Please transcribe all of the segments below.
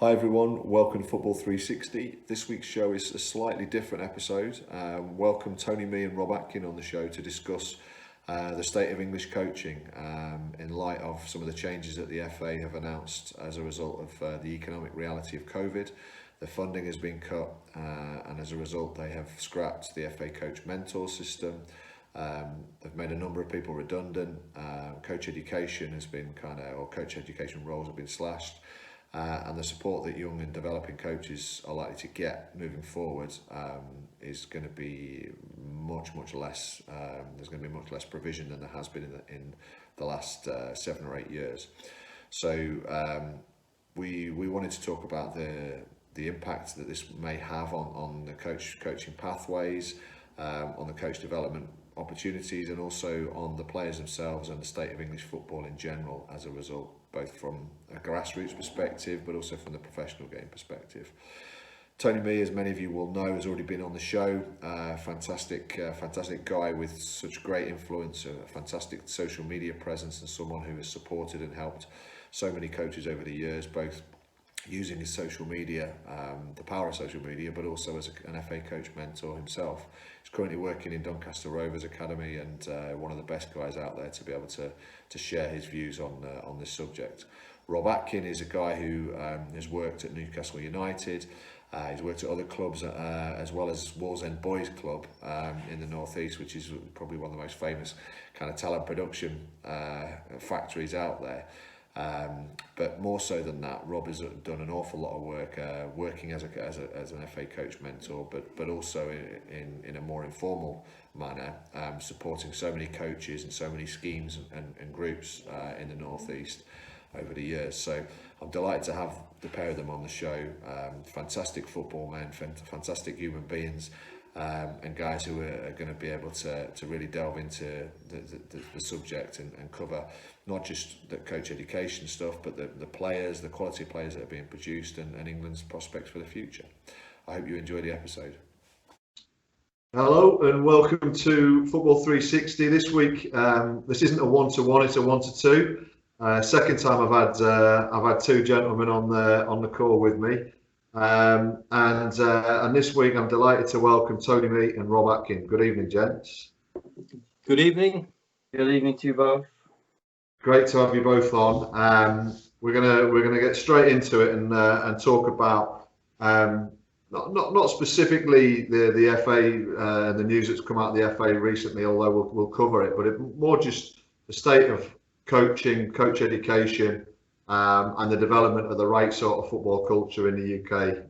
Hi everyone, welcome to Football 360. This week's show is a slightly different episode. Welcome Tony, me and Rob Atkin on the show to discuss the state of English coaching in light of some of the changes that the FA have announced as a result of the economic reality of COVID. The funding has been cut and as a result they have scrapped the FA coach mentor system. They've made a number of people redundant. Coach education has been coach education roles have been slashed. And the support that young and developing coaches are likely to get moving forward is going to be much less. There's going to be much less provision than there has been in the last 7 or 8 years. So we wanted to talk about the impact that this may have on the coaching pathways, on the coach development opportunities, and also on the players themselves and the state of English football in general as a result, both from a grassroots perspective but also from the professional game perspective. Tony Mee, as many of you will know, has already been on the show. Fantastic guy with such great influence, a fantastic social media presence, and someone who has supported and helped so many coaches over the years, both using his social media, the power of social media, but also as an FA coach mentor himself. He's currently working in Doncaster Rovers Academy and one of the best guys out there to be able to share his views on this subject. Rob Atkin is a guy who has worked at Newcastle United. He's worked at other clubs as well as Wallsend Boys Club in the North East, which is probably one of the most famous kind of talent production factories out there. But more so than that, Rob has done an awful lot of work working as an FA coach mentor, but also in a more informal manner, supporting so many coaches and so many schemes and groups in the North East over the years. So I'm delighted to have the pair of them on the show. Fantastic football men, fantastic human beings, and guys who are going to be able to really delve into the subject and cover not just the coach education stuff, but the players, the quality of players that are being produced, and England's prospects for the future. I hope you enjoy the episode. Hello and welcome to Football 360. This week, this isn't a one-to-one; it's a one-to-two. Second time I've had two gentlemen on the call with me, and this week I'm delighted to welcome Tony Mee and Rob Atkin. Good evening, gents. Good evening. Good evening to you both. Great to have you both on. We're gonna get straight into it and talk about not specifically the FA and the news that's come out of the FA recently, although we'll cover it, but more just the state of coaching, coach education, and the development of the right sort of football culture in the UK,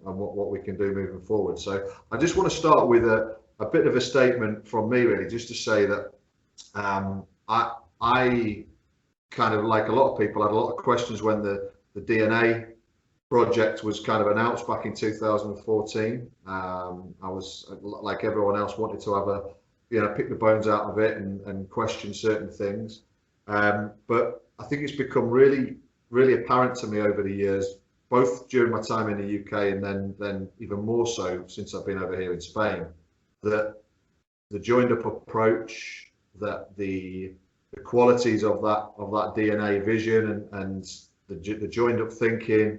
and what we can do moving forward. So I just want to start with a bit of a statement from me, really, just to say that I kind of, like a lot of people, had a lot of questions when the DNA project was kind of announced back in 2014. I was, like everyone else, wanted to have pick the bones out of it and question certain things. But I think it's become really apparent to me over the years, both during my time in the UK and then even more so since I've been over here in Spain, that the joined-up approach, that the qualities of that DNA vision and the joined-up thinking,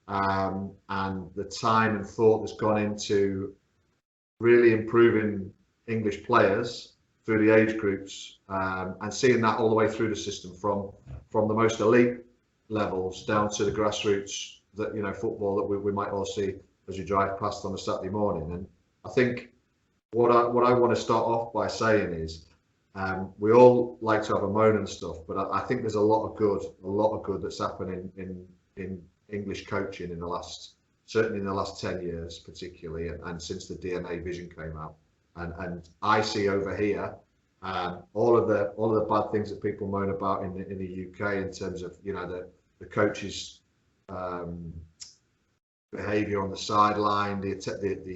and the time and thought that's gone into really improving English players through the age groups, and seeing that all the way through the system from the most elite levels down to the grassroots, that football that we might all see as you drive past on a Saturday morning. And I think what I want to start off by saying is, we all like to have a moan and stuff, but I think there's a lot of good that's happening in English coaching certainly in the last 10 years particularly, and since the DNA vision came out. And I see over here all of the bad things that people moan about in the UK in terms of the coaches' behaviour on the sideline, the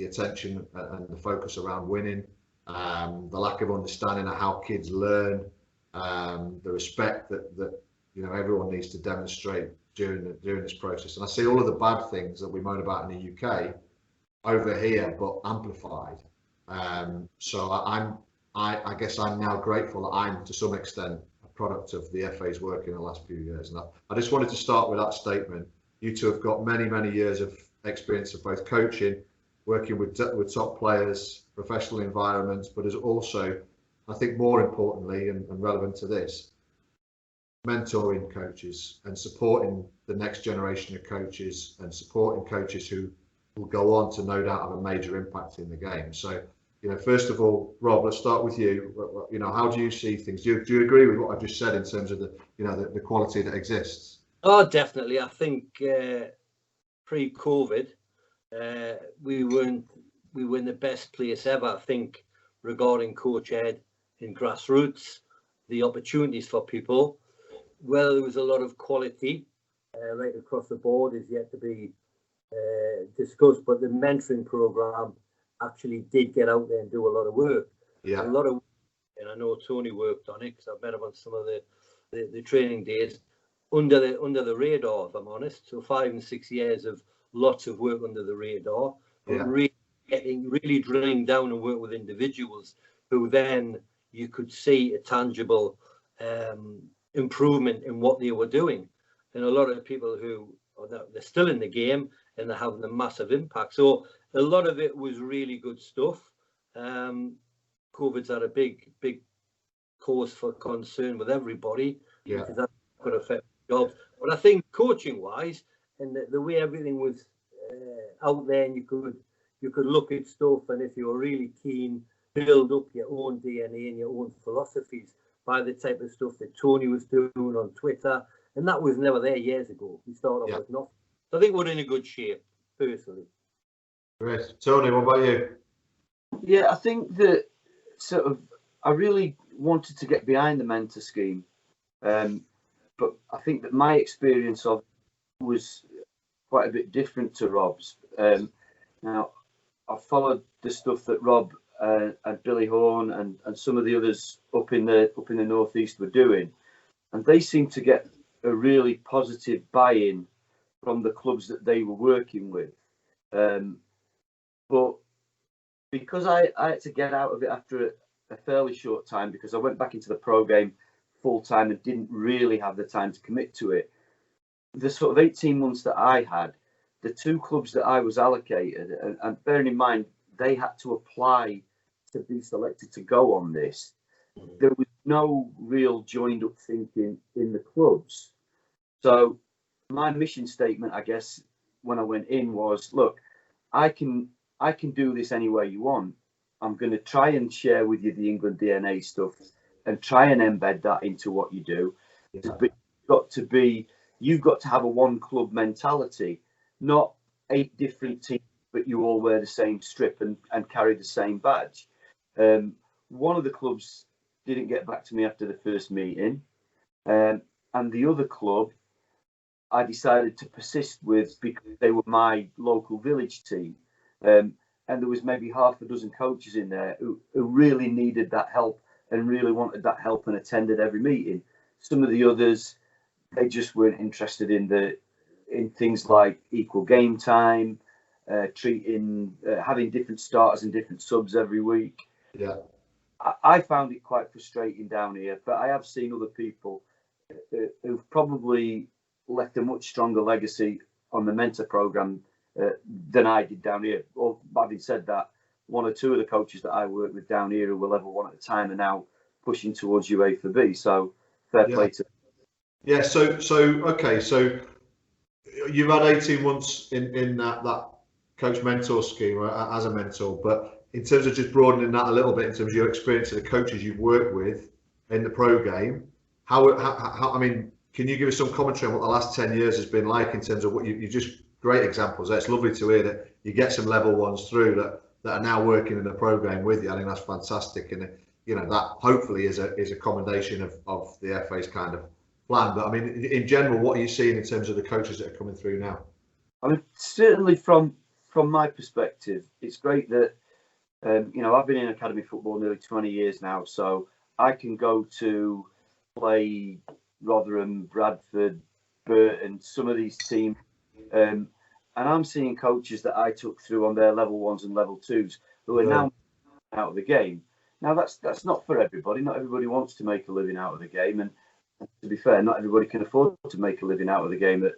attention and the focus around winning, the lack of understanding of how kids learn, the respect that everyone needs to demonstrate during this process. And I see all of the bad things that we moan about in the UK over here, but amplified. So I guess I'm now grateful that I'm, to some extent, a product of the FA's work in the last few years. And I just wanted to start with that statement, You two have got many years of experience of both coaching, working with top players, professional environments, but as also, I think more importantly and relevant to this, mentoring coaches and supporting the next generation of coaches and supporting coaches who will go on to no doubt have a major impact in the game. So, first of all, Rob, let's start with you. How do you see things? Do you agree with what I just said in terms of the quality that exists? Oh, definitely. I think pre-COVID, we were in the best place ever. I think regarding coach ed in grassroots, the opportunities for people. Well, there was a lot of quality right across the board is yet to be discussed, but the mentoring program actually did get out there and do a lot of work. Yeah. A lot of, and I know Tony worked on it because I've met him on some of the training days under the radar, if I'm honest. So 5 and 6 years of lots of work under the radar, but really drilling down and work with individuals who then you could see a tangible improvement in what they were doing. And a lot of people who they're still in the game and they're having a massive impact. So a lot of it was really good stuff. COVID's had a big cause for concern with everybody because that could affect jobs. But I think coaching wise and the way everything was out there, and you could look at stuff, and if you were really keen, build up your own DNA and your own philosophies by the type of stuff that Tony was doing on Twitter, and that was never there years ago. We started off with nothing. So I think we're in a good shape, personally. Great. Tony, what about you? Yeah, I think that I really wanted to get behind the mentor scheme, but I think that my experience of was quite a bit different to Rob's. Now, I followed the stuff that Rob and Billy Horn and some of the others up in the northeast were doing, and they seemed to get a really positive buy-in from the clubs that they were working with. But because I had to get out of it after a fairly short time, because I went back into the pro game full time and didn't really have the time to commit to it. The sort of 18 months that I had, the 2 clubs that I was allocated, and bearing in mind they had to apply to be selected to go on this, there was no real joined up thinking in the clubs. So my mission statement, I guess, when I went in was, look, I can do this any way you want. I'm going to try and share with you the England DNA stuff and try and embed that into what you do. But you've got to have a one club mentality, not 8 different teams, but you all wear the same strip and carry the same badge. One of the clubs didn't get back to me after the first meeting, and the other club I decided to persist with because they were my local village team. And there was maybe half a dozen coaches in there who really needed that help and really wanted that help and attended every meeting. Some of the others, they just weren't interested in things like equal game time, having different starters and different subs every week. Yeah, I found it quite frustrating down here, but I have seen other people who've probably left a much stronger legacy on the mentor program than I did down here. Or having said that, 1 or 2 of the coaches that I work with down here who were level 1 at the time are now pushing towards UEFA. So fair play to them. Yeah. So okay. So you've had 18 months in that coach mentor scheme as a mentor, but in terms of just broadening that a little bit, in terms of your experience of the coaches you've worked with in the pro game, how I mean, can you give us some commentary on what the last 10 years has been like in terms of what you just great examples. It's lovely to hear that you get some level 1s through that are now working in the pro game with you. I think that's fantastic, and that hopefully is a commendation of the FA's kind of plan. But I mean, in general, what are you seeing in terms of the coaches that are coming through now? I mean, certainly from my perspective, it's great that I've been in academy football nearly 20 years now, so I can go to play Rotherham, Bradford, Burton, some of these teams, and I'm seeing coaches that I took through on their level 1s and level 2s who are now out of the game. Now that's not for everybody. Not everybody wants to make a living out of the game, and to be fair, not everybody can afford to make a living out of the game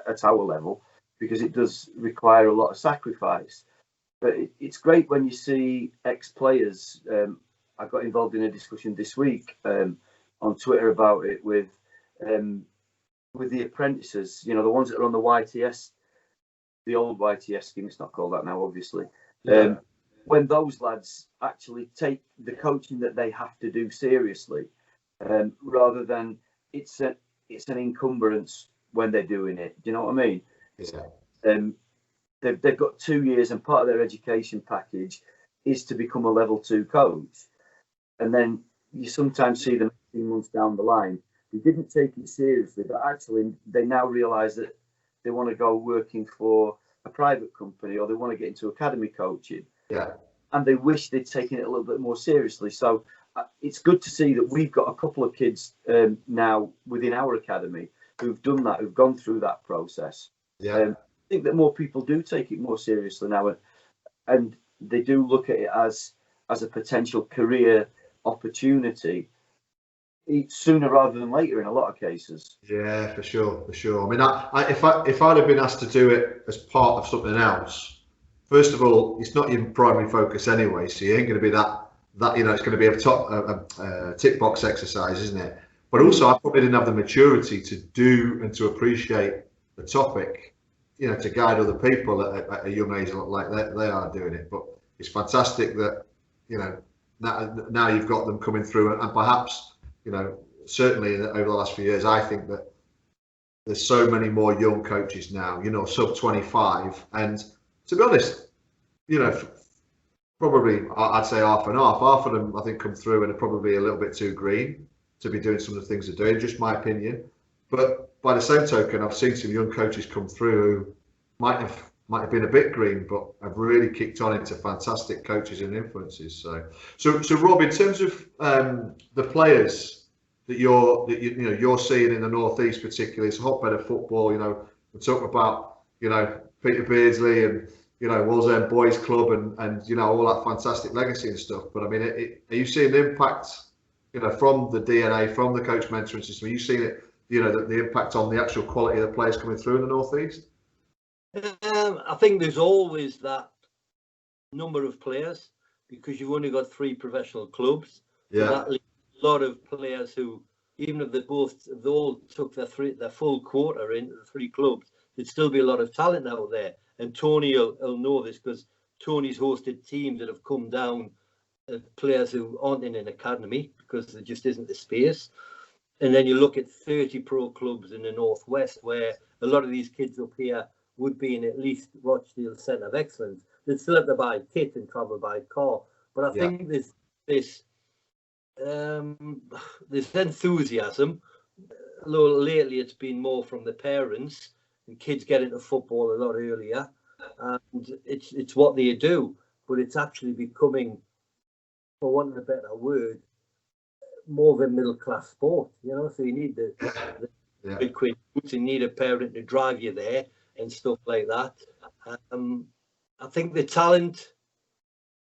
at our level, because it does require a lot of sacrifice. But it's great when you see ex-players. I got involved in a discussion this week on Twitter about it with the apprentices. You know, the ones that are on the YTS, the old YTS scheme. It's not called that now, obviously. Yeah. When those lads actually take the coaching that they have to do seriously, rather than it's an encumbrance when they're doing it. Do you know what I mean? Yeah. They've got 2 years, and part of their education package is to become a level 2 coach. And then you sometimes see them 18 months down the line. They didn't take it seriously, but actually they now realise that they want to go working for a private company, or they want to get into academy coaching. Yeah. And they wish they'd taken it a little bit more seriously. So it's good to see that we've got a couple of kids now within our academy who've done that, who've gone through that process. Yeah. I think that more people do take it more seriously now, and they do look at it as a potential career opportunity sooner rather than later in a lot of cases. Yeah, for sure. I mean, if I'd have been asked to do it as part of something else, first of all, it's not your primary focus anyway, so you ain't going to be that it's going to be a tick box exercise, isn't it? But also, I probably didn't have the maturity to do and to appreciate the topic, to guide other people at a young age like they are doing it. But it's fantastic that now you've got them coming through, and perhaps certainly over the last few years, I think that there's so many more young coaches now, sub 25, and to be honest, probably I'd say half and half. Half of them I think come through and are probably a little bit too green to be doing some of the things they're doing, just my opinion. But by the same token, I've seen some young coaches come through who might have been a bit green, but have really kicked on into fantastic coaches and influences. So Rob, in terms of the players that you're seeing in the Northeast, particularly, it's a hotbed of football. We're talking about Peter Beardsley and Wallsend Boys Club and all that fantastic legacy and stuff. But I mean, are you seeing the impact from the DNA, from the coach mentoring system? Are you seeing it, the impact on the actual quality of the players coming through in the Northeast? I think there's always that number of players because you've only got 3 professional clubs. Yeah. So that leaves a lot of players who, even if they all took their full quota into the 3 clubs, there'd still be a lot of talent out there. And Tony will know this because Tony's hosted teams that have come down, players who aren't in an academy because there just isn't the space. And then you look at 30 pro clubs in the Northwest where a lot of these kids up here would be in at least Rochdale Centre of Excellence. They'd still have to buy kit and travel by car. But I think there's enthusiasm. Although lately it's been more from the parents, and kids get into football a lot earlier, and it's what they do. But it's actually becoming, for want of a better word, more of a middle class sport. So you need the big quick boots, you need a parent to drive you there and stuff like that. I think the talent,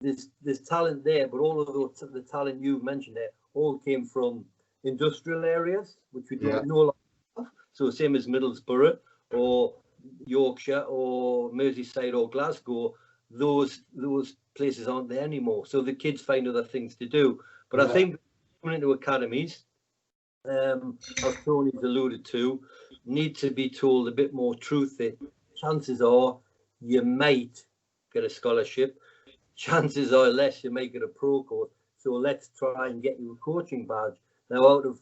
there's talent there, but all of the talent you've mentioned there all came from industrial areas, which we don't know a lot of. So same as Middlesbrough or Yorkshire or Merseyside or Glasgow, those places aren't there anymore. So the kids find other things to do. But I think coming into academies, as Tony's alluded to, need to be told a bit more truth that chances are you might get a scholarship. Chances are less you might get a pro course. So let's try and get you a coaching badge. Now, out of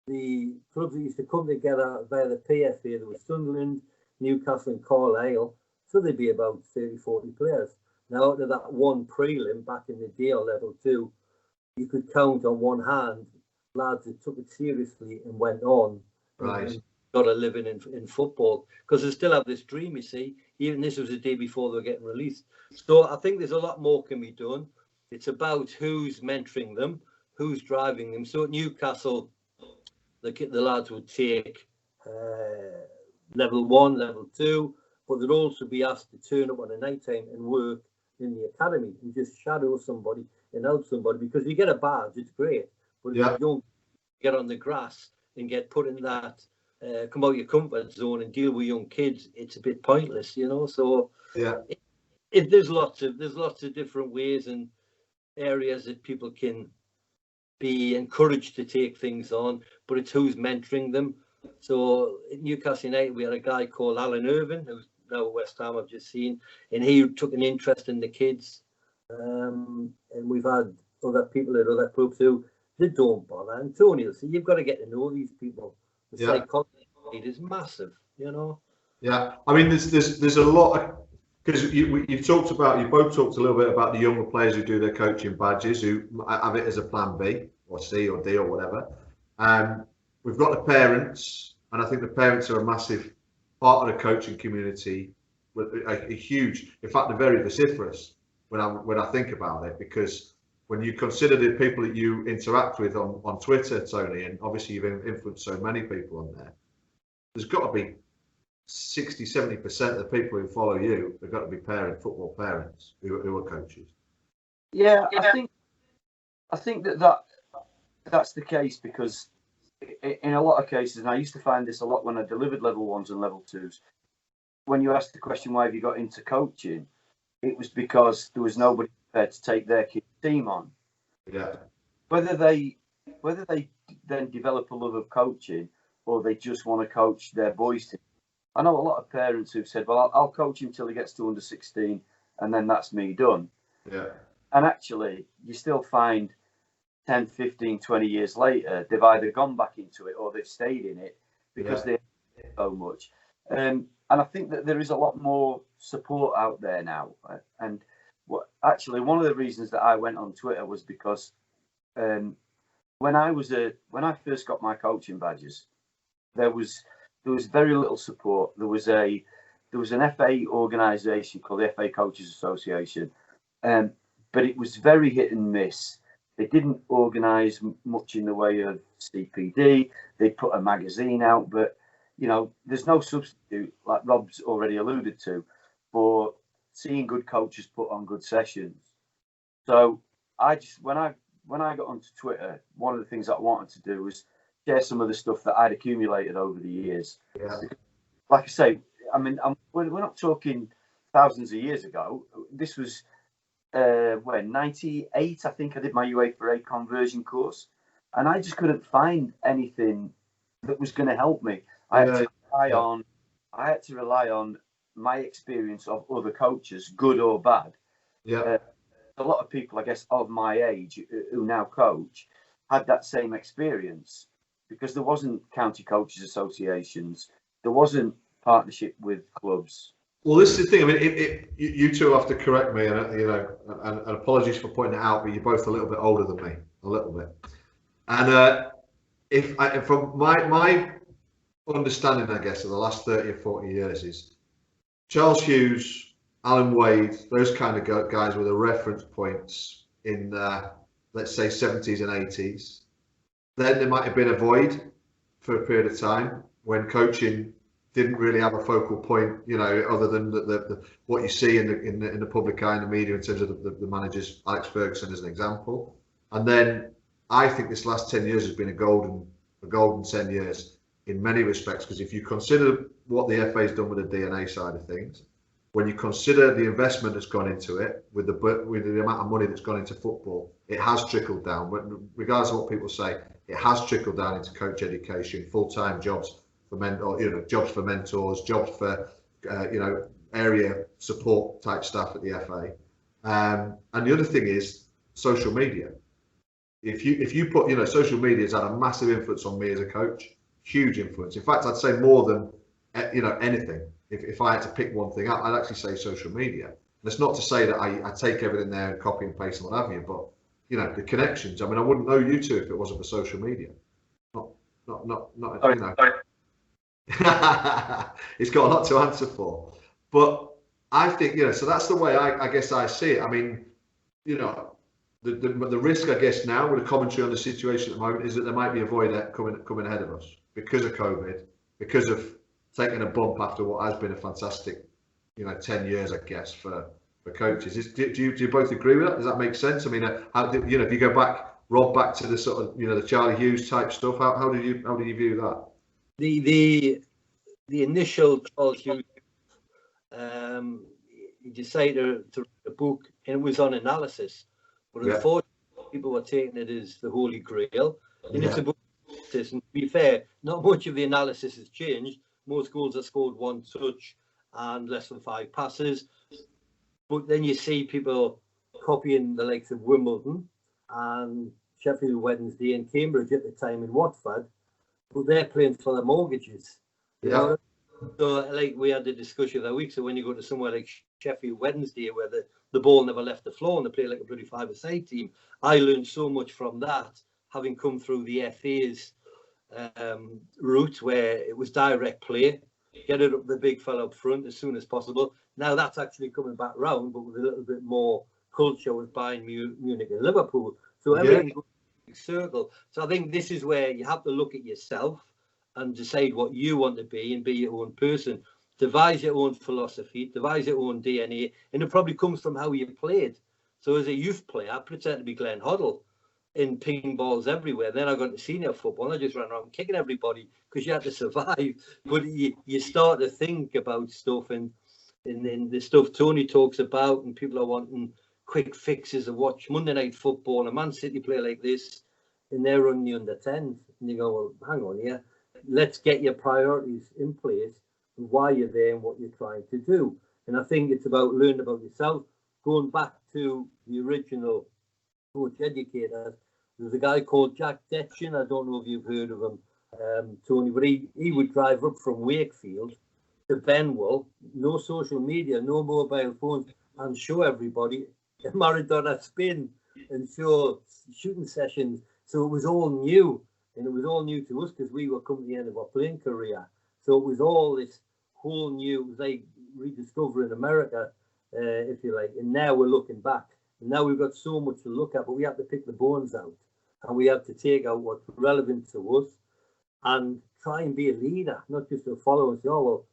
the clubs that used to come together via the PFA, there was Sunderland, Newcastle and Carlisle. So there'd be about 30, 40 players. Now, out of that one prelim back in the day or level 2, you could count on one hand lads that took it seriously and went on. Right. And got a living in football because they still have this dream, you see. Even this was the day before they were getting released. So I think there's a lot more can be done. It's about who's mentoring them, who's driving them. So at Newcastle, the lads would take level 1, level 2, but they'd also be asked to turn up on a night time and work in the academy and just shadow somebody and help somebody, because you get a badge, it's great, but if you don't get on the grass and get put in that come out your comfort zone and deal with young kids, it's a bit pointless, you know. So Yeah. There's lots of different ways and areas that people can be encouraged to take things on, but it's who's mentoring them. So at Newcastle United, we had a guy called Alan Irvin, who's now at West Ham, I've just seen, and he took an interest in the kids. And we've had other people at other clubs who they don't bother. And Tony will say, you've got to get to know these people. The psychology is massive, you know. Yeah, I mean, there's a lot of, because you both talked a little bit about the younger players who do their coaching badges, who have it as a plan B or C or D or whatever. We've got the parents, and I think the parents are a massive part of the coaching community, with a huge, in fact, they're very vociferous when I think about it, because when you consider the people that you interact with on Twitter, Tony, and obviously you've influenced so many people on there, there's got to be 60-70% of the people who follow you have got to be football parents who are coaches. Yeah, I think that's the case, because in a lot of cases, and I used to find this a lot when I delivered level 1s and level 2s, when you asked the question, why have you got into coaching, it was because there was nobody prepared to take their kid's team on. Yeah. Whether they then develop a love of coaching, or they just want to coach their boys' team. I know a lot of parents who've said, well, I'll coach him till he gets to under 16 and then that's me done. Yeah. And actually, you still find 10, 15, 20 years later, they've either gone back into it or they've stayed in it because they have so much. And I think that there is a lot more support out there now. And actually, one of the reasons that I went on Twitter was because when I first got my coaching badges, there was very little support. There was an FA organisation called the FA Coaches Association, but it was very hit and miss. They didn't organise much in the way of CPD. They put a magazine out, but there's no substitute, like Rob's already alluded to, for seeing good coaches put on good sessions. So I just when I got onto Twitter, one of the things that I wanted to do was share some of the stuff that I'd accumulated over the years. Yeah. Like I say, I mean, we're not talking thousands of years ago. This was when 98, I think I did my UEFA A conversion course, and I just couldn't find anything that was going to help me. I had to rely on my experience of other coaches, good or bad. Yeah. A lot of people, I guess, of my age who now coach had that same experience, because there wasn't county coaches associations, there wasn't partnership with clubs. Well, this is the thing. I mean, you two have to correct me, and and apologies for pointing it out, but you're both a little bit older than me, a little bit. And from my understanding, I guess, of the last 30 or 40 years, is Charles Hughes, Alan Wade, those kind of guys were the reference points in, let's say, 70s and 80s. Then there might have been a void for a period of time when coaching didn't really have a focal point, other than the what you see in the public eye and the media in terms of the managers, Alex Ferguson as an example. And then I think this last 10 years has been a golden 10 years in many respects, because if you consider what the FA has done with the DNA side of things, when you consider the investment that's gone into it, with the amount of money that's gone into football, it has trickled down. Regardless of what people say, it has trickled down into coach education, full-time jobs for jobs for mentors, jobs for area support type staff at the FA. And the other thing is social media. If you put, social media has had a massive influence on me as a coach, huge influence. In fact, I'd say more than anything. If I had to pick one thing up, I'd actually say social media. And it's not to say that I take everything there and copy and paste and what have you, but the connections. I mean, I wouldn't know you two if it wasn't for social media. It's got a lot to answer for. But I think, so that's the way I guess I see it. I mean, the risk, I guess, now with the commentary on the situation at the moment is that there might be a void coming ahead of us because of COVID, because of taking a bump after what has been a fantastic, 10 years, I guess, for coaches. Do you both agree with that? Does that make sense? I mean, if you go back, Rob, back to the sort of, the Charlie Hughes type stuff, how do you view that? the initial Charles Hughes, he decided to write a book, and it was on analysis. But unfortunately, people were taking it as the Holy Grail, and it's a book. And to be fair, not much of the analysis has changed. Most goals are scored one touch and less than 5 passes. But then you see people copying the likes of Wimbledon and Sheffield Wednesday and Cambridge at the time in Watford, but they're playing for their mortgages. You know? So, like, we had the discussion that week. So when you go to somewhere like Sheffield Wednesday, where the ball never left the floor and they play like a bloody 5-a-side team, I learned so much from that, having come through the FA's route, where it was direct play, get it up the big fella up front as soon as possible. Now that's actually coming back round, but with a little bit more culture with Bayern Munich and Liverpool. So everything goes in a circle. So I think this is where you have to look at yourself and decide what you want to be and be your own person. Devise your own philosophy, devise your own DNA, and it probably comes from how you played. So as a youth player, I pretended to be Glenn Hoddle in ping balls everywhere. Then I got into senior football and I just ran around kicking everybody because you had to survive. But you start to think about stuff, and the stuff Tony talks about, and people are wanting quick fixes to watch Monday Night Football, a Man City play like this, and they're running the under 10s. And you go, well, hang on here. Let's get your priorities in place, and why you're there and what you're trying to do. And I think it's about learning about yourself. Going back to the original coach educator, there's a guy called Jack Detchin. I don't know if you've heard of him, Tony, but he would drive up from Wakefield to Benwell, no social media, no mobile phones, and show everybody a Maradona spin and show shooting sessions. So it was all new. And it was all new to us because we were coming to the end of our playing career. So it was all this whole new, it was like rediscovering America, if you like. And now we're looking back. And now we've got so much to look at, but we have to pick the bones out. And we have to take out what's relevant to us and try and be a leader, not just a follower and say, oh, well,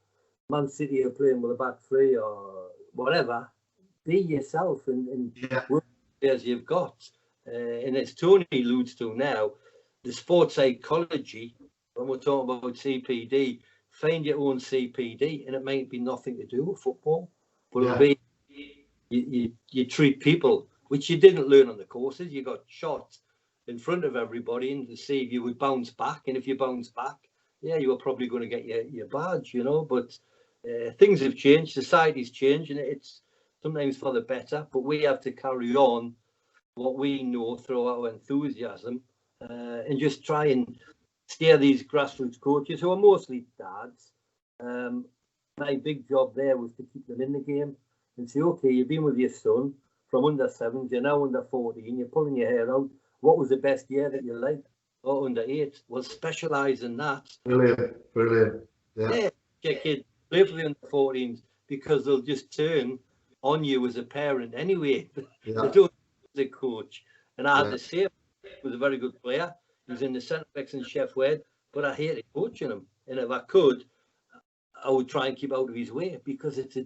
Man City are playing with a back three or whatever. Be yourself and work as you've got. And as Tony alludes to now, the sports psychology, when we're talking about CPD, find your own CPD, and it might be nothing to do with football, but it'll be you treat people, which you didn't learn on the courses. You got shot in front of everybody and to see if you would bounce back, and if you bounce back, you were probably going to get your badge, you know. But things have changed, society's changed, and it's sometimes for the better, but we have to carry on what we know through our enthusiasm. And just try and steer these grassroots coaches who are mostly dads. My big job there was to keep them in the game and say, okay, you've been with your son from under 7s, you're now under 14, you're pulling your hair out. What was the best year that you liked? Or under 8? Well, specialise in that. Brilliant. Yeah, your kid, play for the under 14s because they'll just turn on you as a parent anyway. They don't as a coach. And I had to say, was a very good player. He was in the centre backs in Sheffield, but I hated coaching him. And if I could, I would try and keep out of his way because it's a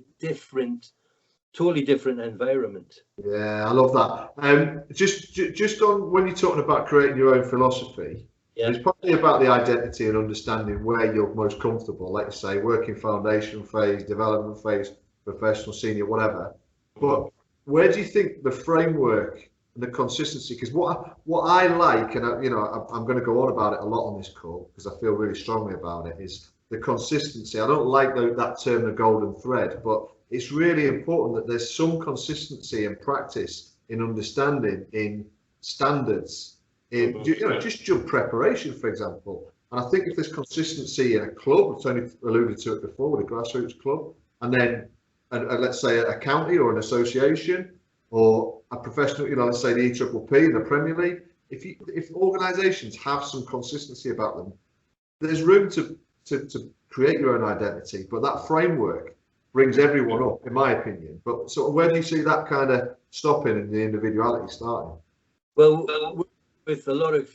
totally different environment. Yeah, I love that. Just on when you're talking about creating your own philosophy, it's probably about the identity and understanding where you're most comfortable. Like you say, working foundation phase, development phase, professional, senior, whatever. But where do you think the framework and the consistency, because what I like, and I'm going to go on about it a lot on this call because I feel really strongly about it, is the consistency. I don't like that term, the golden thread, but it's really important that there's some consistency in practice, in understanding, in standards, in just job preparation, for example. And I think if there's consistency in a club, Tony alluded to it before with a grassroots club, and then let's say a county or an association, or a professional, let's say the EPPP in the Premier League, if organisations have some consistency about them, there's room to create your own identity. But that framework brings everyone up, in my opinion. But so where do you see that kind of stopping and the individuality starting? Well, with a lot of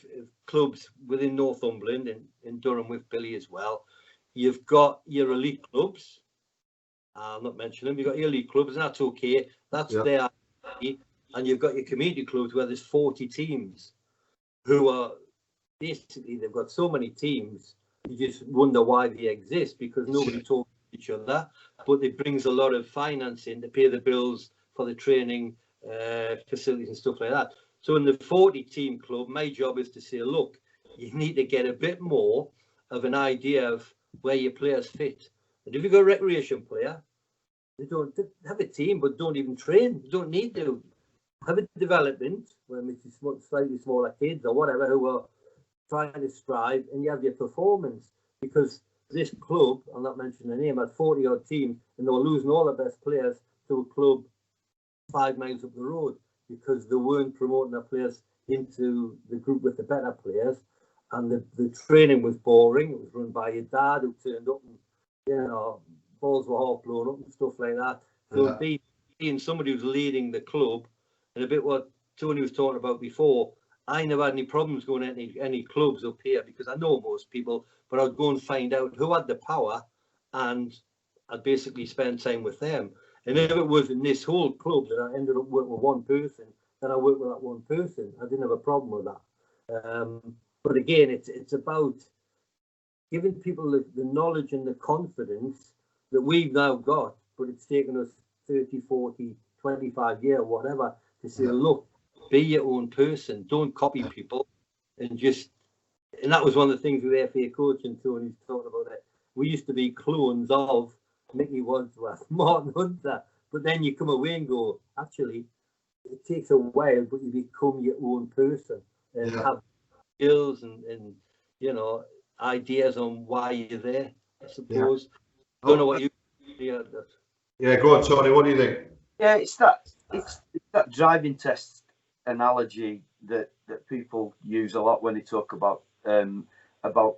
clubs within Northumberland and in Durham with Billy as well, you've got your elite clubs. I'll not mention them. You've got your elite clubs, and that's okay. That's their, and you've got your community clubs where there's 40 teams who are basically, they've got so many teams you just wonder why they exist, because nobody talks to each other, but it brings a lot of finance in to pay the bills for the training facilities and stuff like that. So in the 40-team club, my job is to say, look, you need to get a bit more of an idea of where your players fit. And if you've got a recreation player, they don't have a team, but don't even train. You don't need to have a development when it's slightly smaller kids or whatever who are trying to strive, and you have your performance. Because this club, I'm not mentioning the name, had 40-odd teams, and they were losing all the best players to a club 5 miles up the road because they weren't promoting their players into the group with the better players. And the training was boring. It was run by your dad who turned up and, you know, balls were half blown up and stuff like that. So being somebody who's leading the club, and a bit what Tony was talking about before, I never had any problems going to any clubs up here because I know most people, but I'd go and find out who had the power, and I'd basically spend time with them. And if it was in this whole club that I ended up working with one person, then I worked with that one person. I didn't have a problem with that. But again, it's about giving people the knowledge and the confidence that we've now got, but it's taken us 30, 40, 25 years, whatever, to say, look, be your own person. Don't copy people. And that was one of the things with FA coaching, Tony's talking about it. We used to be clones of Mickey Wadsworth, Martin Hunter, but then you come away and go, actually, it takes a while, but you become your own person and have skills and you know, ideas on why you're there, I suppose. I don't know what you Yeah, go on, Tony, what do you think? Yeah, it's that driving test analogy that people use a lot when they talk about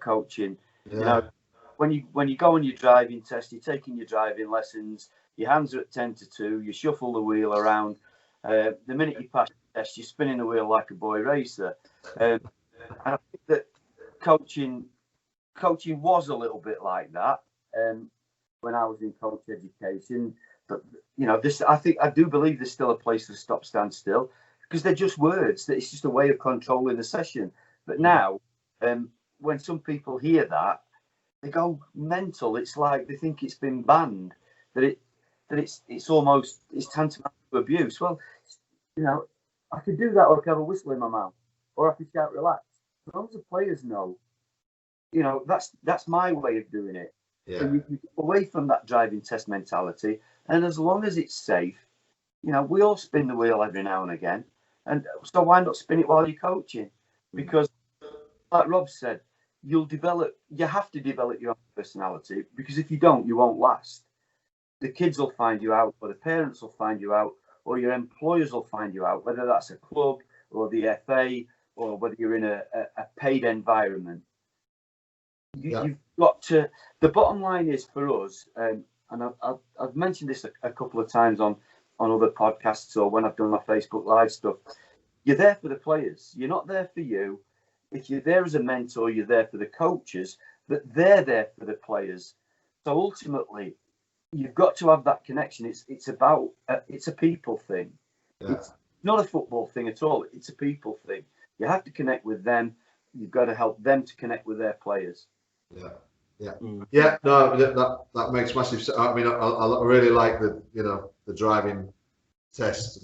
coaching. You know, when you go on your driving test, you're taking your driving lessons, your hands are at 10 to 2, you shuffle the wheel around. The minute you pass the test, you're spinning the wheel like a boy racer. And I think that coaching was a little bit like that when I was in coach education. But you know, I do believe there's still a place to stop, stand still, because they're just words. That it's just a way of controlling the session. But now, when some people hear that, they go mental. It's like they think it's been banned. That it's almost tantamount to abuse. Well, you know, I could do that, or I could have a whistle in my mouth, or I could shout relax. As long as the players know, you know, that's my way of doing it. Yeah. So you get away from that driving test mentality, and as long as it's safe, you know, we all spin the wheel every now and again, and so why not spin it while you're coaching? Because, like Rob said, you have to develop your own personality, because if you don't, you won't last. The kids will find you out, or the parents will find you out, or your employers will find you out, whether that's a club or the FA, or whether you're in a paid environment. You've got to. The bottom line is for us, and I've mentioned this a couple of times on other podcasts or when I've done my Facebook Live stuff. You're there for the players. You're not there for you. If you're there as a mentor, you're there for the coaches, but they're there for the players. So ultimately, you've got to have that connection. It's about it's a people thing. Yeah. It's not a football thing at all. It's a people thing. You have to connect with them. You've got to help them to connect with their players. Yeah. No, that makes massive sense. I mean, I really like the driving test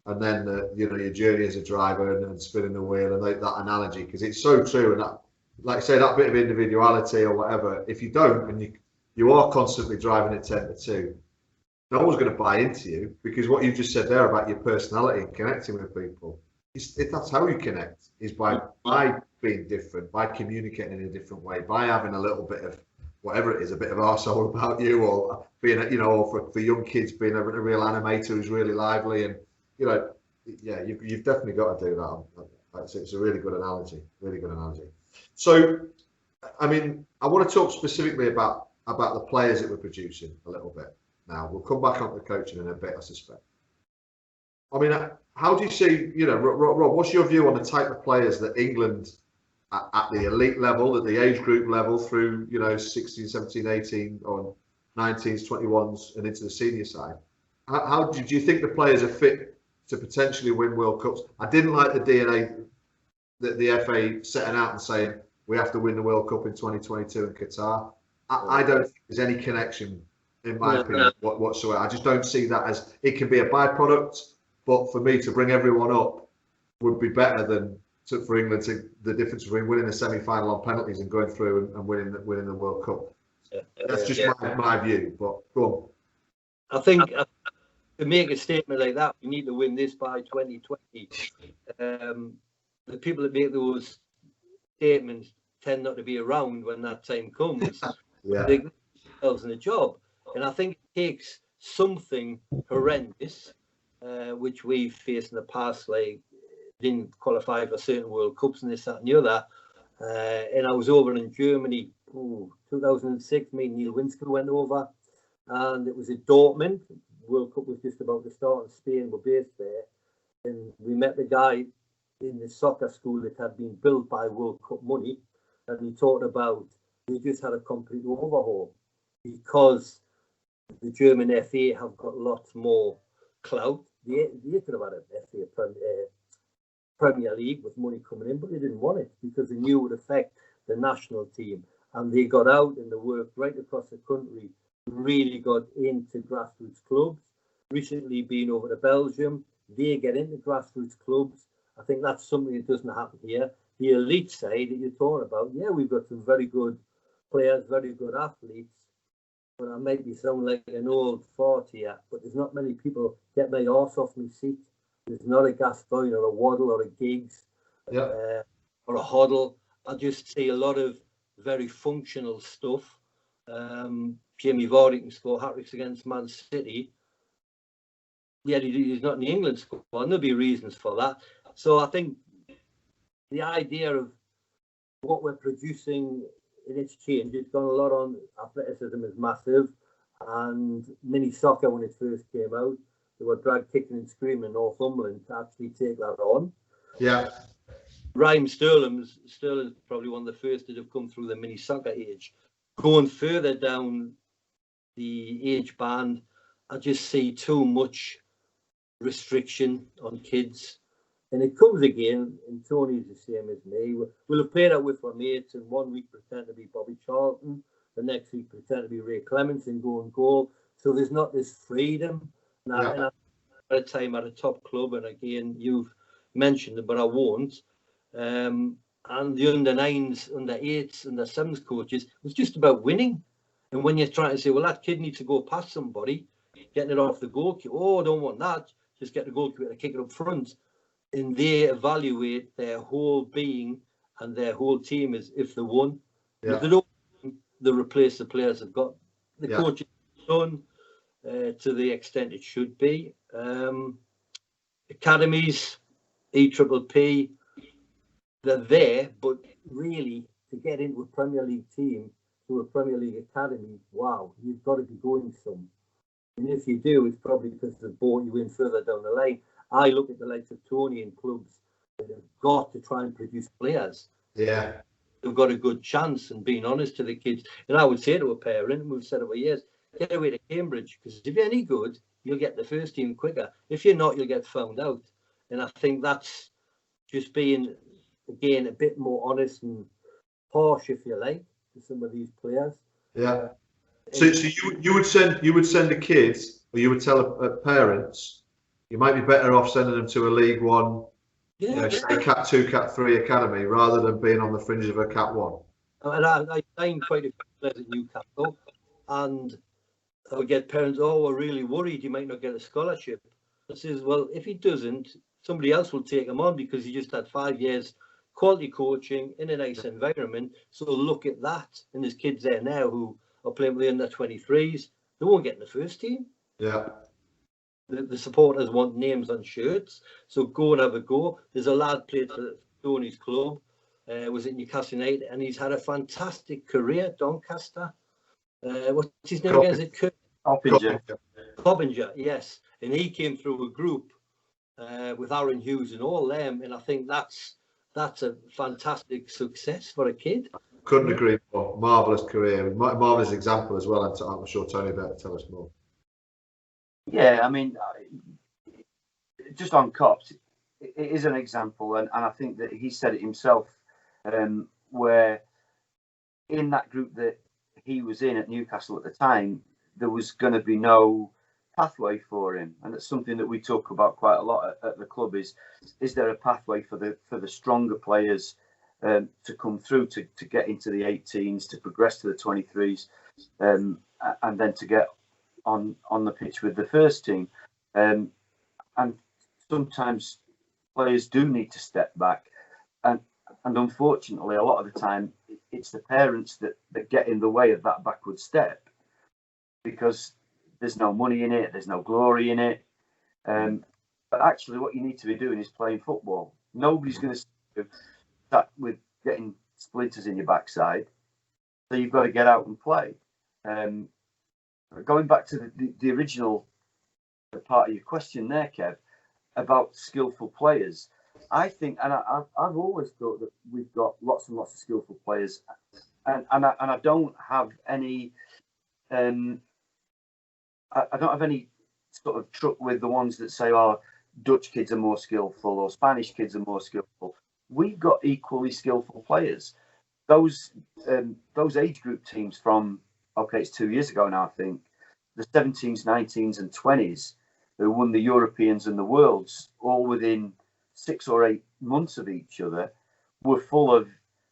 and then your journey as a driver and spinning the wheel and that analogy, because it's so true. And that, like I say, that bit of individuality or whatever, if you don't, and you are constantly driving at 10 to 2, no one's going to buy into you, because what you just said there about your personality and connecting with people, that's how you connect, is by being different, by communicating in a different way, by having a little bit of whatever it is, a bit of arsehole about you, or being or for young kids being a real animator who's really lively, and you've definitely got to do that. It's a really good analogy, So, I mean, I want to talk specifically about the players that we're producing a little bit now. We'll come back on the coaching in a bit, I suspect. I mean, how do you see, Rob, what's your view on the type of players that England at the elite level, at the age group level, through 16, 17, 18 or 19s, 21s and into the senior side, how do you think the players are fit to potentially win World Cups? I didn't like the DNA that the FA setting out and saying we have to win the World Cup in 2022 in Qatar. I don't think there's any connection, in my opinion, whatsoever. I just don't see that as, it can be a byproduct, but for me to bring everyone up would be better than for England to, the difference between winning the semi-final on penalties and going through and winning the World Cup. That's just my view, but go on. I think to make a statement like that, we need to win this by 2020. The people that make those statements tend not to be around when that time comes. They get themselves in a job, and I think it takes something horrendous, which we've faced in the past, like didn't qualify for certain World Cups and this, that, and the other. And I was over in Germany, 2006. Me and Neil Winskill went over, and it was at Dortmund. World Cup was just about to start, and Spain were based there. And we met the guy in the soccer school that had been built by World Cup money, and he talked about they just had a complete overhaul because the German FA have got lots more clout. They could have had a FA Premier League with money coming in, but they didn't want it because they knew it would affect the national team. And they got out and they worked right across the country, really got into grassroots clubs. Recently been over to Belgium, they get into grassroots clubs. I think that's something that doesn't happen here. The elite side that you're talking about, we've got some very good players, very good athletes, but I might be sounding like an old fart here, but there's not many people get my arse off my seat. There's not a Gascoigne or a Waddle or a Giggs or a Hoddle. I just see a lot of very functional stuff. Jamie Vardy can score hat-tricks against Man City. Yet he's not in the England squad, and there'll be reasons for that. So I think the idea of what we're producing in its change, it's gone a lot on athleticism is massive, and mini soccer when it first came out, they were dragged kicking and screaming in Northumberland to actually take that on. Yeah. Raheem Sterling's probably one of the first that have come through the mini soccer age. Going further down the age band, I just see too much restriction on kids. And it comes again, and Tony's the same as me. We'll have played out with our mates, and 1 week pretend to be Bobby Charlton, the next week pretend to be Ray Clements and go and goal. So there's not this freedom. And at a time at a top club, and again, you've mentioned it, but I won't. And the under-9s, under-8s, under-7s coaches, it was just about winning. And when you're trying to say, well, that kid needs to go past somebody, getting it off the goalkeeper, I don't want that, just get the goalkeeper to kick it up front. And they evaluate their whole being and their whole team as if they won. If they don't, they replace the players they've got. The coaching is done to the extent it should be. Academies, EPPP, they're there, but really to get into a Premier League team, to a Premier League academy, wow, you've got to be going some. And if you do, it's probably because they've brought you in further down the line. I look at the likes of Tony and clubs that have got to try and produce players. Yeah. They've got a good chance, and being honest to the kids. And I would say to a parent, and we've said it for years, get away to Cambridge, because if you're any good, you'll get the first team quicker. If you're not, you'll get found out. And I think that's just being, again, a bit more honest and harsh, if you like, to some of these players. Yeah. So you would send the kids, or you would tell parents, you might be better off sending them to a League One, say Cat 2, Cat 3 academy, rather than being on the fringe of a Cat 1. And I signed quite a few players at Newcastle, and I would get parents, we're really worried he might not get a scholarship. I says, well, if he doesn't, somebody else will take him on because he just had 5 years quality coaching in a nice environment. So look at that. And there's kids there now who are playing with the under-23s. They won't get in the first team. Yeah. The supporters want names on shirts, so go and have a go. There's a lad played for Tony's club, was at Newcastle United, and he's had a fantastic career. Doncaster. What's his name again? Is it Coppinger, yes. And he came through a group with Aaron Hughes and all them, and I think that's a fantastic success for a kid. Couldn't agree more. Marvellous career, marvellous example as well. I'm sure Tony will be able to tell us more. Yeah, I mean, just on Cops, it is an example, and I think that he said it himself. where in that group that he was in at Newcastle at the time, there was going to be no pathway for him, and it's something that we talk about quite a lot at the club. Is there a pathway for the stronger players to come through to get into the 18s, to progress to the 23s, and then to get on the pitch with the first team, and sometimes players do need to step back, and unfortunately a lot of the time it's the parents that get in the way of that backward step, because there's no money in it, there's no glory in it, but actually what you need to be doing is playing football. Nobody's going to start with getting splinters in your backside, so you've got to get out and play. Going back to the original part of your question there, Kev, about skillful players, I think, and I've always thought that we've got lots and lots of skillful players, and I don't have any, I don't have any sort of truck with the ones that say, "Oh, Dutch kids are more skillful or Spanish kids are more skillful." We've got equally skillful players. Those age group teams from, okay, it's 2 years ago now, I think, the 17s, 19s, and 20s, who won the Europeans and the Worlds all within 6 or 8 months of each other, were full of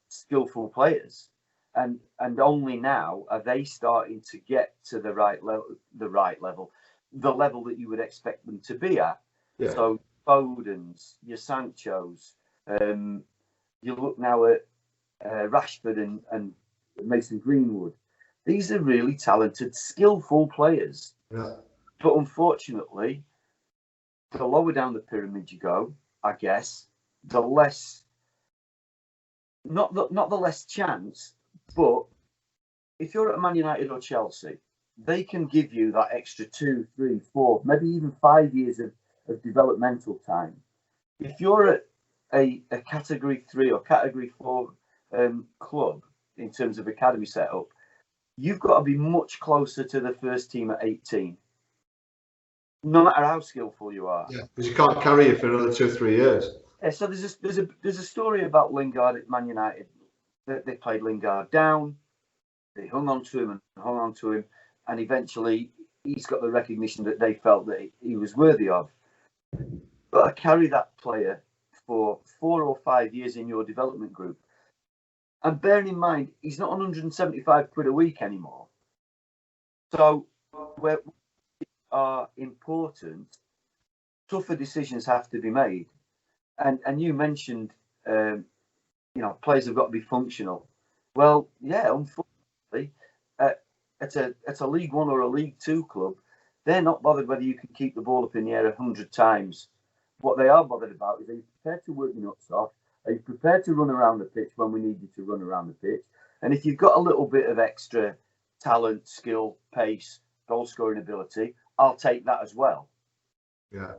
skillful players, and only now are they starting to get to the right level, the level that you would expect them to be at. Yeah. So Foden's, your Sancho's, you look now at Rashford and Mason Greenwood. These are really talented, skillful players. Yeah. But unfortunately, the lower down the pyramid you go, I guess, the less, not the less chance, but if you're at Man United or Chelsea, they can give you that extra 2, 3, 4, maybe even 5 years of developmental time. If you're at a category 3 or category 4 club in terms of academy setup, you've got to be much closer to the first team at 18, no matter how skillful you are. Yeah, because you can't carry you for another 2 or 3 years. Yeah, so there's a story about Lingard at Man United. That they played Lingard down, they hung on to him, and eventually he's got the recognition that they felt that he was worthy of. But I carry that player for 4 or 5 years in your development group. And bearing in mind, he's not 175 quid a week anymore. So where are important, tougher decisions have to be made. And you mentioned, players have got to be functional. Well, yeah, unfortunately, at a League One or a League Two club, they're not bothered whether you can keep the ball up in the air 100 times. What they are bothered about is, are you prepared to work your nuts off? Are you prepared to run around the pitch when we need you to run around the pitch? And if you've got a little bit of extra talent, skill, pace, goal scoring ability, I'll take that as well. Yeah.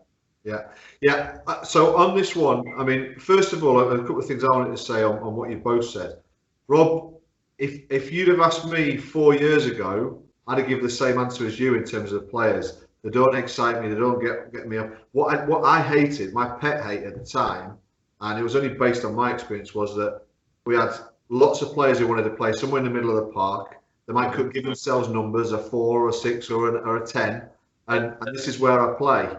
So on this one, I mean, first of all, a couple of things I wanted to say on what you both said. Rob, if you'd have asked me 4 years ago, I'd have given the same answer as you in terms of the players. They don't excite me. They don't get me up. What I hated, my pet hate at the time, and it was only based on my experience, was that we had lots of players who wanted to play somewhere in the middle of the park. They might could give themselves numbers, a 4 or a 6 or a 10, and this is where I play.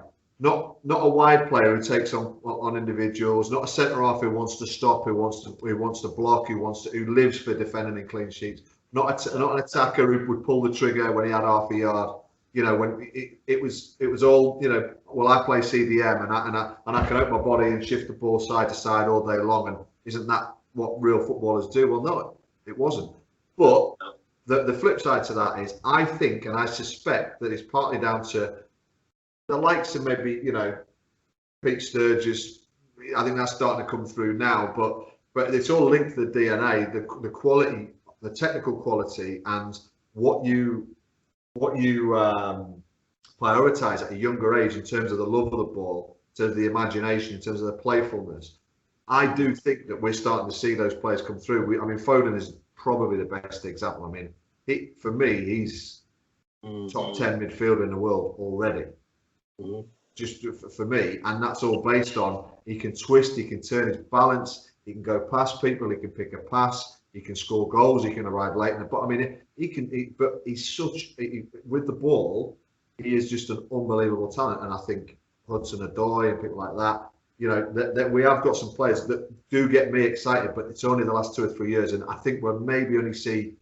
Not a wide player who takes on individuals, not a centre half who wants to stop, who wants to block, who lives for defending in clean sheets. Not an attacker who would pull the trigger when he had half a yard. When it was all, well, I play CDM and I can open my body and shift the ball side to side all day long, and isn't that what real footballers do? Well, no, it wasn't. But the flip side to that is, I think and I suspect that it's partly down to the likes of maybe, Pete Sturgis. I think that's starting to come through now, but it's all linked to the DNA, the quality, the technical quality, and what you prioritize at a younger age in terms of the love of the ball, in terms of the imagination, in terms of the playfulness. I do think that we're starting to see those players come through. Foden is probably the best example. For me, he's top 10 midfielder in the world already. Just for me, and that's all based on he can twist, he can turn his balance, He can go past people. He can pick a pass. He can score goals. He can arrive late in the. But I mean, but he's with the ball. He is just an unbelievable talent, and I think Hudson-Odoi and people like that. You know, that we have got some players that do get me excited, but it's only the last 2 or 3 years, and I think we'll maybe only see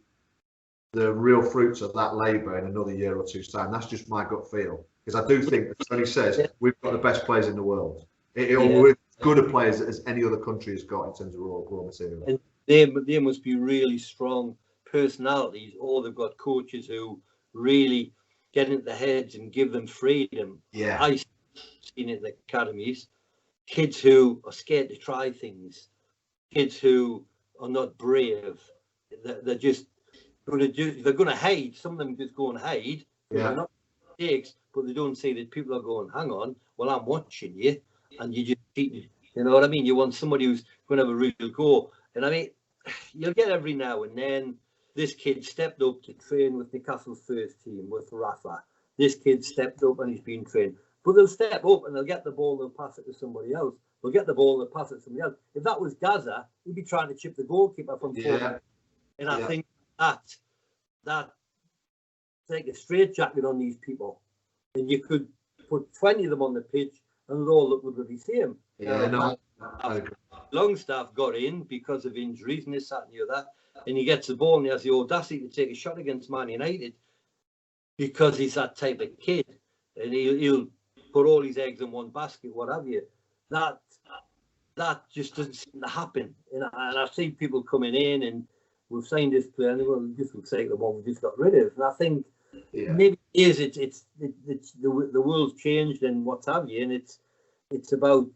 the real fruits of that labour in another year or two's time. That's just my gut feel, because I do think, as Tony says, we've got the best players in the world. We're as good a players as any other country has got in terms of raw material. And they must be really strong personalities, or they've got coaches who really get into their heads and give them freedom. Yeah, I've seen it in the academies. Kids who are scared to try things, kids who are not brave, they're just they're going to hide. Some of them just go and hide. Yeah. They're not mistakes, but they don't say that people are going, hang on, well, I'm watching you, and you just cheated. You know what I mean? You want somebody who's going to have a real go. And I mean, you'll get every now and then, this kid stepped up to train with Newcastle's first team, with Rafa. This kid stepped up and he's been trained. But they'll step up and they'll get the ball, they'll pass it to somebody else. They'll get the ball, they'll pass it to somebody else. If that was Gaza, he'd be trying to chip the goalkeeper from forward. And I think that take a straitjacket on these people. And you could put 20 of them on the pitch and they'll all look the same. Longstaff got in because of injuries and this, that, and the other. And he gets the ball and he has the audacity to take a shot against Man United because he's that type of kid. And he'll put all his eggs in one basket, what have you. That just doesn't seem to happen. And I've seen people coming in and we've signed this player and well, this looks like the one we just got rid of. And I think maybe it's the world's changed and what have you, and it's about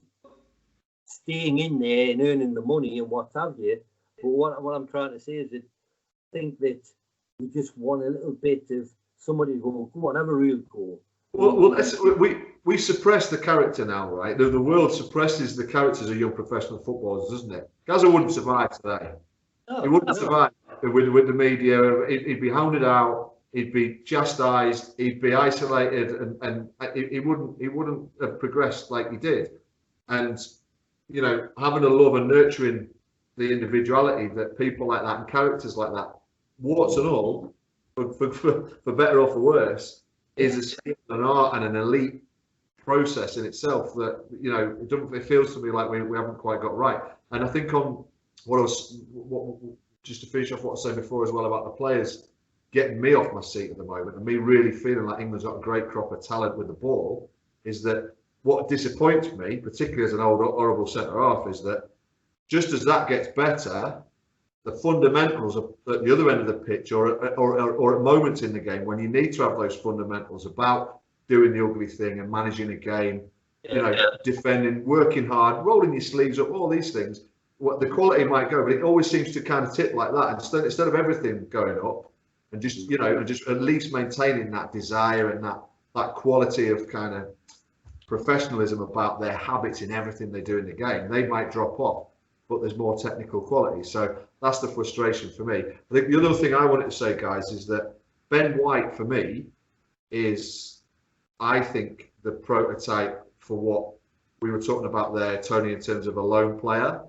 staying in there and earning the money and what have you. But what I'm trying to say is that I think that we just want a little bit of somebody to go on, have a real goal. Well, we suppress the character now, right? The world suppresses the characters of young professional footballers, doesn't it? Gaza wouldn't survive today. He wouldn't survive with the media. He'd be hounded out. He'd be chastised. He'd be isolated, and he wouldn't have progressed like he did. And you know, having a love and nurturing the individuality that people like that and characters like that, warts and all, for better or for worse, is a skill, an art, and an elite process in itself that, you know, it feels to me like we haven't quite got right. And I think on just to finish off what I said before as well about the players getting me off my seat at the moment and me really feeling like England's got a great crop of talent with the ball, is that what disappoints me, particularly as an old horrible centre half, is that just as that gets better, the fundamentals at the other end of the pitch or at moments in the game when you need to have those fundamentals about doing the ugly thing and managing a game, you know, defending, working hard, rolling your sleeves up, all these things, what the quality might go, but it always seems to kind of tip like that. Instead of everything going up and just, you know, just at least maintaining that desire and that quality of kind of professionalism about their habits in everything they do in the game, they might drop off, but there's more technical quality. So that's the frustration for me. I think the other thing I wanted to say, guys, is that Ben White for me is, I think, the prototype for what we were talking about there, Tony, in terms of a lone player.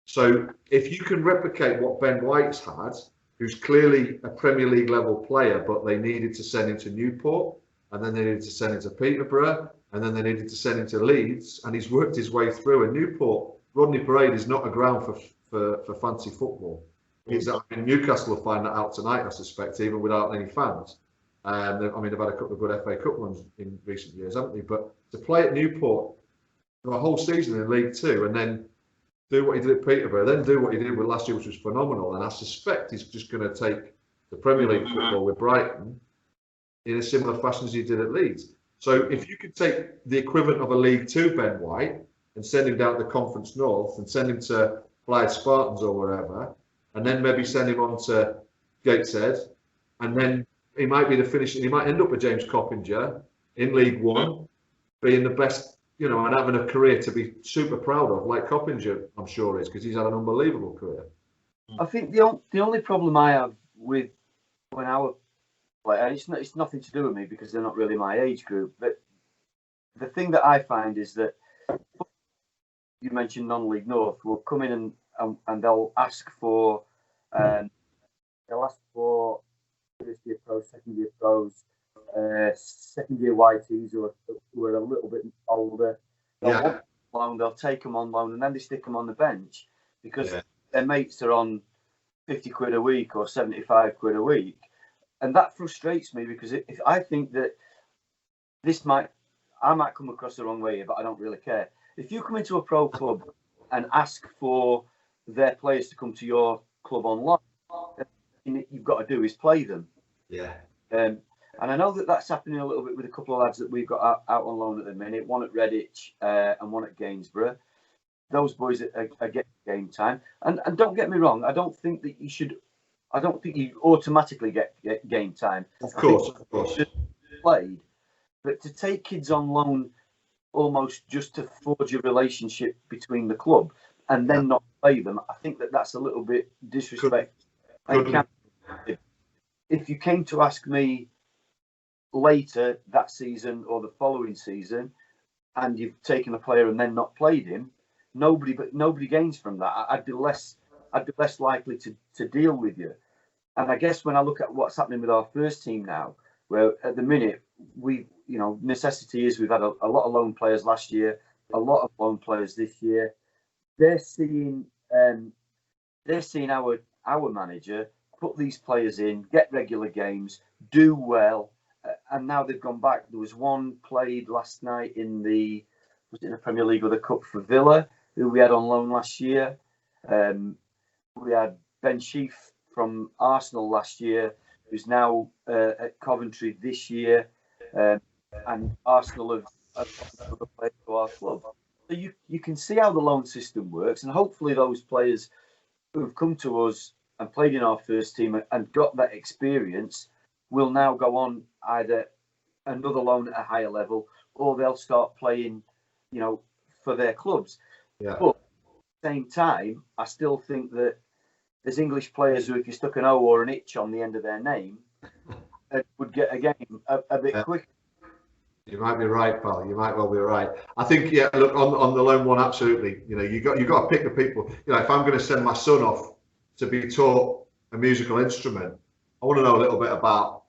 So if you can replicate what Ben White's had, who's clearly a Premier League level player, but they needed to send him to Newport, and then they needed to send him to Peterborough, and then they needed to send him to Leeds, and he's worked his way through. And Newport, Rodney Parade is not a ground for fancy football. Newcastle will find that out tonight, I suspect, even without any fans. I mean, they've had a couple of good FA Cup runs in recent years, haven't they? But to play at Newport for a whole season in League Two and then do what he did at Peterborough, then do what he did with last year, which was phenomenal. And I suspect he's just going to take the Premier League football with Brighton in a similar fashion as he did at Leeds. So if you could take the equivalent of a League Two Ben White and send him down to the Conference North and send him to Blythe Spartans or wherever, and then maybe send him on to Gateshead, and then he might be the finisher. He might end up with James Coppinger in League One, being the best, you know, and having a career to be super proud of, like Coppinger, I'm sure is, because he's had an unbelievable career. I think the only problem I have with when our players, it's nothing to do with me because they're not really my age group, but the thing that I find is that you mentioned non-league North will come in and they'll ask for first year pros, second year pros, second year YTs who are a little bit older. They'll take them on loan, and then they stick them on the bench because their mates are on 50 quid a week or 75 quid a week. And that frustrates me because if I think that I might come across the wrong way here, but I don't really care. If you come into a pro club and ask for their players to come to your club on loan, then you've got to do is play them. Yeah. And I know that that's happening a little bit with a couple of lads that we've got out on loan at the minute, one at Redditch and one at Gainsborough. Those boys are getting game time. And don't get me wrong, I don't think you automatically get game time. Of course. Played, but to take kids on loan almost just to forge a relationship between the club and then not play them, I think that's a little bit disrespectful. If you came to ask me later that season or the following season, and you've taken a player and then not played him, nobody gains from that. I'd be less likely to deal with you. And I guess when I look at what's happening with our first team now, where at the minute necessity is we've had a lot of loan players last year, a lot of loan players this year. They're seeing our manager put these players in, get regular games, do well, and now they've gone back. There was one played last night in the Premier League or the Cup for Villa, who we had on loan last year. We had Ben Sheaf from Arsenal last year, who's now at Coventry this year, and Arsenal have played to our club. So you can see how the loan system works, and hopefully those players who have come to us and played in our first team and got that experience will now go on either another loan at a higher level, or they'll start playing, for their clubs. Yeah. But at the same time, I still think that there's English players who, if you stuck an O or an itch on the end of their name, would get a game a bit quicker. You might be right, pal. You might well be right. I think, look, on the loan one, absolutely. You got to pick the people. If I'm going to send my son off to be taught a musical instrument, I want to know a little bit about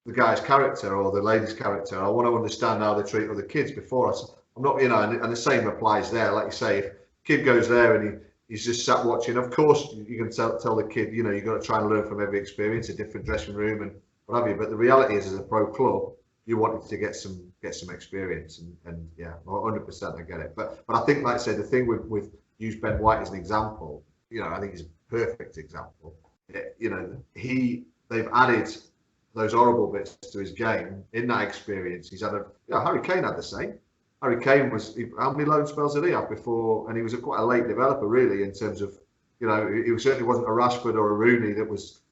the guy's character or the lady's character. I want to understand how they treat other kids before I'm not, and the same applies there. Like you say, if a kid goes there and he's just sat watching, of course you can tell the kid, you've got to try and learn from every experience, a different dressing room and what have you. But the reality is, as a pro club, you wanted to get some experience, and 100% I get it. But I think, like I said, the thing with use Ben White as an example, I think he's a perfect example. They've added those horrible bits to his game in that experience. He's had Harry Kane had the same. Harry Kane how many loan spells did he have before? And he was quite a late developer, really, in terms of, he certainly wasn't a Rashford or a Rooney that was,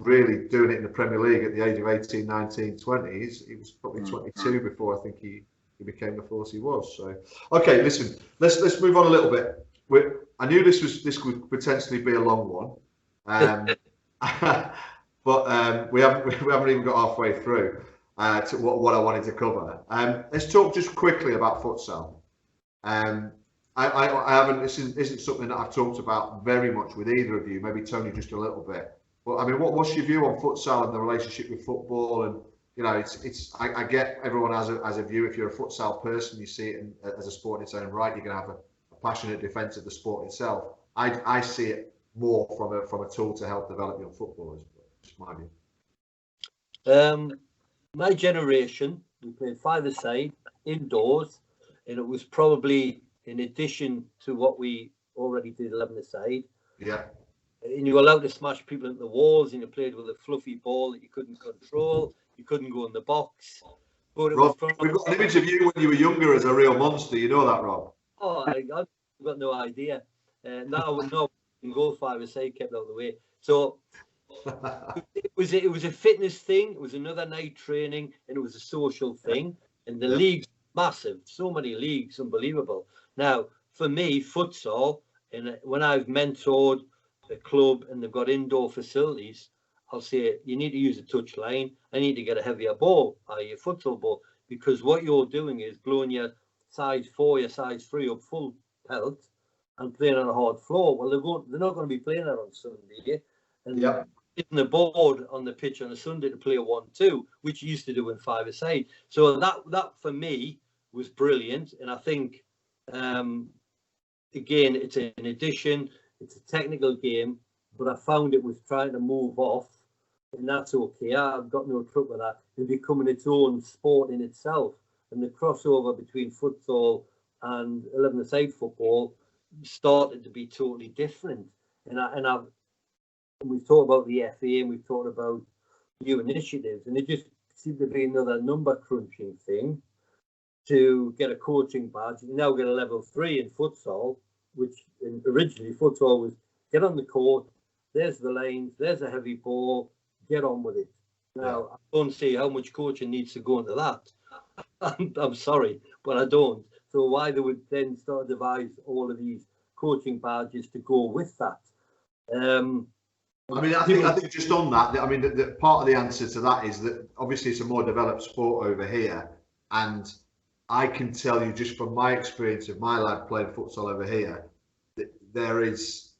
really doing it in the Premier League at the age of 18, 19, 20. He was probably 22 before I think he became the force he was. So, okay, listen, let's move on a little bit. I knew this would potentially be a long one, but we haven't even got halfway through to what I wanted to cover. Let's talk just quickly about futsal. I haven't. This isn't something that I've talked about very much with either of you. Maybe Tony just a little bit. But I mean, what's your view on futsal and the relationship with football? And I get everyone has a view. If you're a futsal person, you see it as a sport in its own right. You're going to have a passionate defence of the sport itself. I see it more from a tool to help develop your footballers. Just my view. My generation, we played five-a-side indoors, and it was probably in addition to what we already did 11-a-side. Yeah. And you were allowed to smash people into the walls, and you played with a fluffy ball that you couldn't control. You couldn't go in the box. But Rob, we've got an image of you when you were younger as a real monster. You know that, Rob? Oh, I've got no idea. Now, no, go five-a-side, kept out of the way. So it was a fitness thing. It was another night training, and it was a social thing. And the league's massive. So many leagues, unbelievable. Now, for me, futsal, and when I've mentored a club and they've got indoor facilities, I'll say you need to use a touch line. I need to get a heavier ball, i.e. a futsal ball, because what you're doing is blowing your size 4, your size 3 up full pelt, and playing on a hard floor. Well, they're not going to be playing that on Sunday, and Yeah. hitting the board on the pitch on a Sunday to play a 1-2, which you used to do in five-a-side. So that for me was brilliant, and I think again it's an addition. It's a technical game, but I found it was trying to move off, and that's okay. I've got no trouble with that. And becoming its own sport in itself, and the crossover between futsal and 11-a-side football started to be totally different. And we've talked about the FA, and we've talked about new initiatives, and it just seemed to be another number crunching thing to get a coaching badge. You now get a level 3 in futsal, which originally futsal was get on the court, there's the lanes, there's a heavy ball, get on with it. Now, I don't see how much coaching needs to go into that. I'm sorry, but I don't. So why they would then start to devise all of these coaching badges to go with that? I mean, I think just on that, I mean, the part of the answer to that is that obviously it's a more developed sport over here, and I can tell you just from my experience of my lad playing futsal over here, that there is,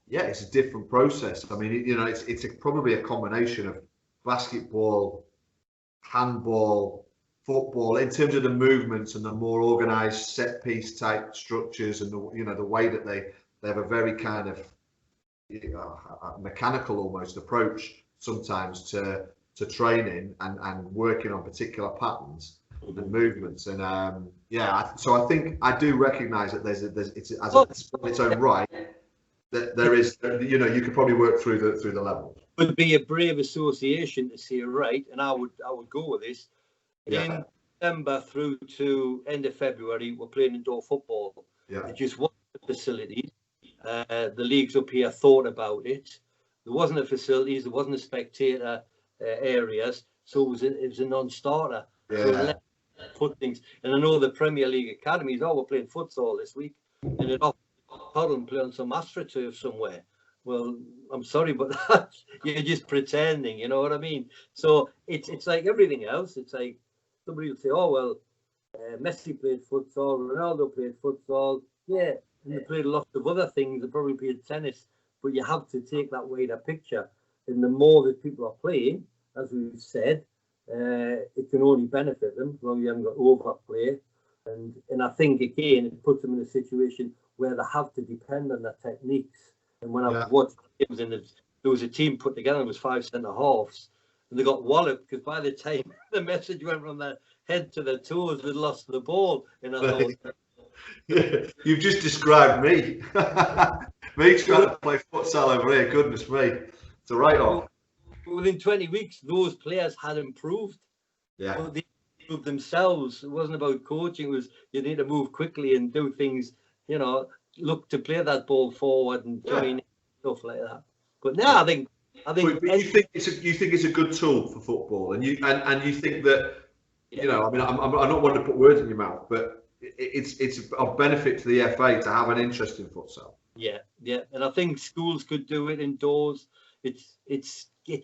it's a different process. I mean, it's probably a combination of basketball, handball, football in terms of the movements and the more organised set piece type structures, and the way that they have a very kind of mechanical almost approach sometimes to training and working on particular patterns and movements, and so I think I do recognise that it's its own right, that there is, you could probably work through the levels. It would be a brave association to say, right, and I would go with this. In December through to end of February, we're playing indoor football. It just wasn't a facility. The leagues up here thought about it. There wasn't a facilities, there wasn't a spectator areas, so it was a non-starter. So let's put things. And I know the Premier League academies, we're playing futsal this week, and it off and play on some AstroTurf somewhere. Well, I'm sorry, but you're just pretending, you know what I mean? So it's like everything else. It's like somebody will say, oh, well, Messi played futsal, Ronaldo played futsal. Yeah, and they played lots of other things. They probably played tennis. But you have to take that wider picture. And the more that people are playing, as we've said, it can only benefit them as long as you haven't got overplay. And I think, again, it puts them in a situation where they have to depend on their techniques. And when I've watched games, and there was a team put together, it was 5 centre halves, and they got walloped because by the time the message went from their head to their toes, they'd lost the ball. And I thought, you've just described me. Me trying to play futsal over here. Goodness me, it's a write-off. Within 20 weeks, those players had improved. Yeah, they improved themselves. It wasn't about coaching. It was you need to move quickly and do things. Look to play that ball forward and join stuff like that. But now I think. But you think it's a good tool for football, and you think that I mean, I'm not wanting to put words in your mouth, but it's of benefit to the FA to have an interest in futsal. Yeah, and I think schools could do it indoors. It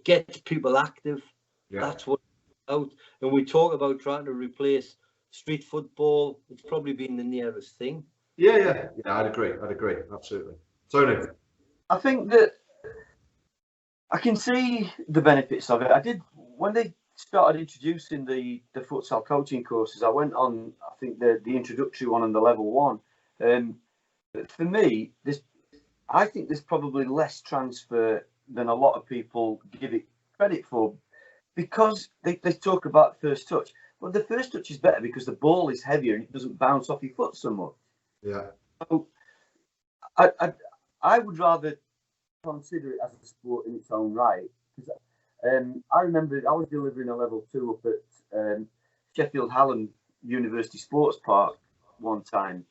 gets people active. That's what it's about. And we talk about trying to replace street football. It's probably been the nearest thing. Yeah, I'd agree, absolutely. Tony, I think that I can see the benefits of it. I did when they started introducing the futsal coaching courses. I went on, I think the introductory one and the level 1. For me, I think there's probably less transfer than a lot of people give it credit for, because they talk about first touch. Well, the first touch is better because the ball is heavier and it doesn't bounce off your foot so much. Yeah. So I would rather consider it as a sport in its own right. Because I remember I was delivering a level 2 up at Sheffield Hallam University Sports Park one time,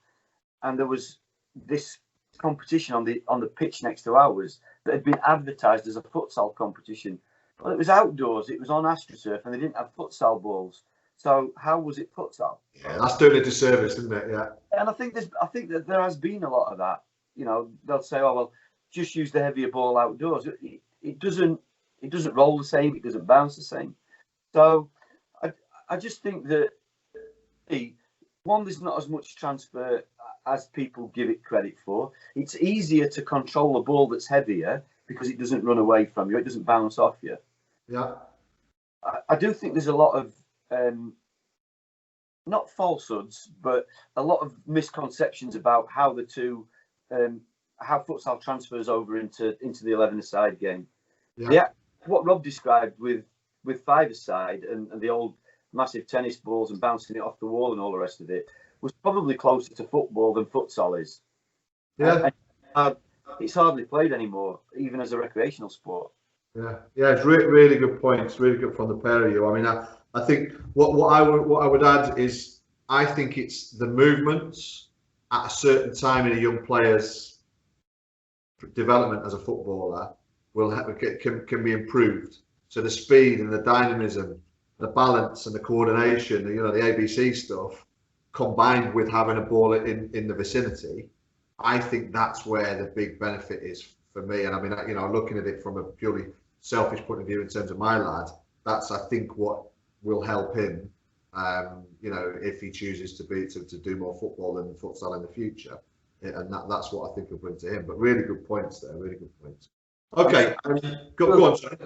and there was this competition on the pitch next to ours that had been advertised as a futsal competition. Well, it was outdoors, it was on AstroTurf, and they didn't have futsal balls. So how was it futsal? Yeah, that's doing a disservice, isn't it? Yeah. And I think that there has been a lot of that. They'll say, "Oh well, just use the heavier ball outdoors." It doesn't roll the same. It doesn't bounce the same. So I just think that one, there's not as much transfer as people give it credit for. It's easier to control a ball that's heavier because it doesn't run away from you. It doesn't bounce off you. Yeah. I do think there's a lot of not falsehoods, but a lot of misconceptions about how the two, how futsal transfers over into the 11-a-side game. Yeah, what Rob described with 5-a-side and the old massive tennis balls and bouncing it off the wall and all the rest of it was probably closer to football than futsal is. Yeah. It's hardly played anymore, even as a recreational sport. Yeah, it's really good points. Really good from the pair of you. I mean, I think what I would add is I think it's the movements at a certain time in a young player's development as a footballer can be improved. So the speed and the dynamism, the balance and the coordination, the ABC stuff, combined with having a ball in the vicinity, I think that's where the big benefit is for me. And I mean, looking at it from a purely selfish point of view in terms of my lad, that's I think what will help him. If he chooses to do more football than futsal in the future, and that's what I think will bring to him. But really good points there. Really good points. Okay, go on. Sorry.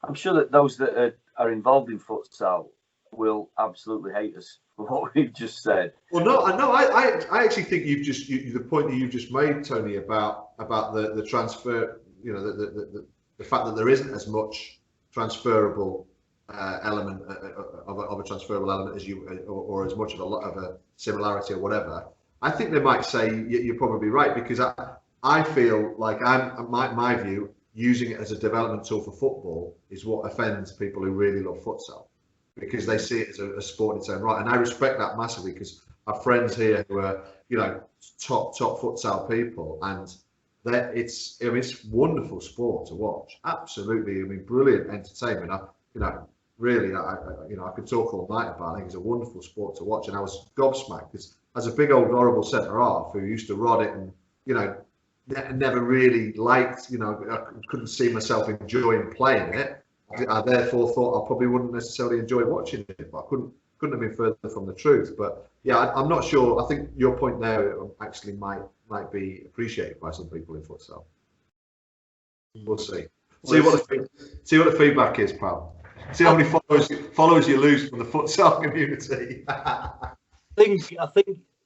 I'm sure that those that are involved in futsal will absolutely hate us for what we've just said. Well, no, I actually think the point that you've just made, Tony, about the transfer, the fact that there isn't as much transferable element of a transferable element as you, or as much of a similarity or whatever. I think they might say you're probably right, because I feel like my view, using it as a development tool for football is what offends people who really love futsal, because they see it as a sport in its own right. And I respect that massively, because I have friends here who are, top futsal people, and it's wonderful sport to watch. Absolutely. Brilliant entertainment. Really, I could talk all night about it. I think it's a wonderful sport to watch. And I was gobsmacked, because as a big old horrible centre half who used to rod it and, never really liked, I couldn't see myself enjoying playing it. I therefore thought I probably wouldn't necessarily enjoy watching it, but I couldn't have been further from the truth. But yeah, I'm not sure. I think your point there actually might be appreciated by some people in futsal. We'll see. See what the feedback is, pal. See how many followers you lose from the futsal community. I think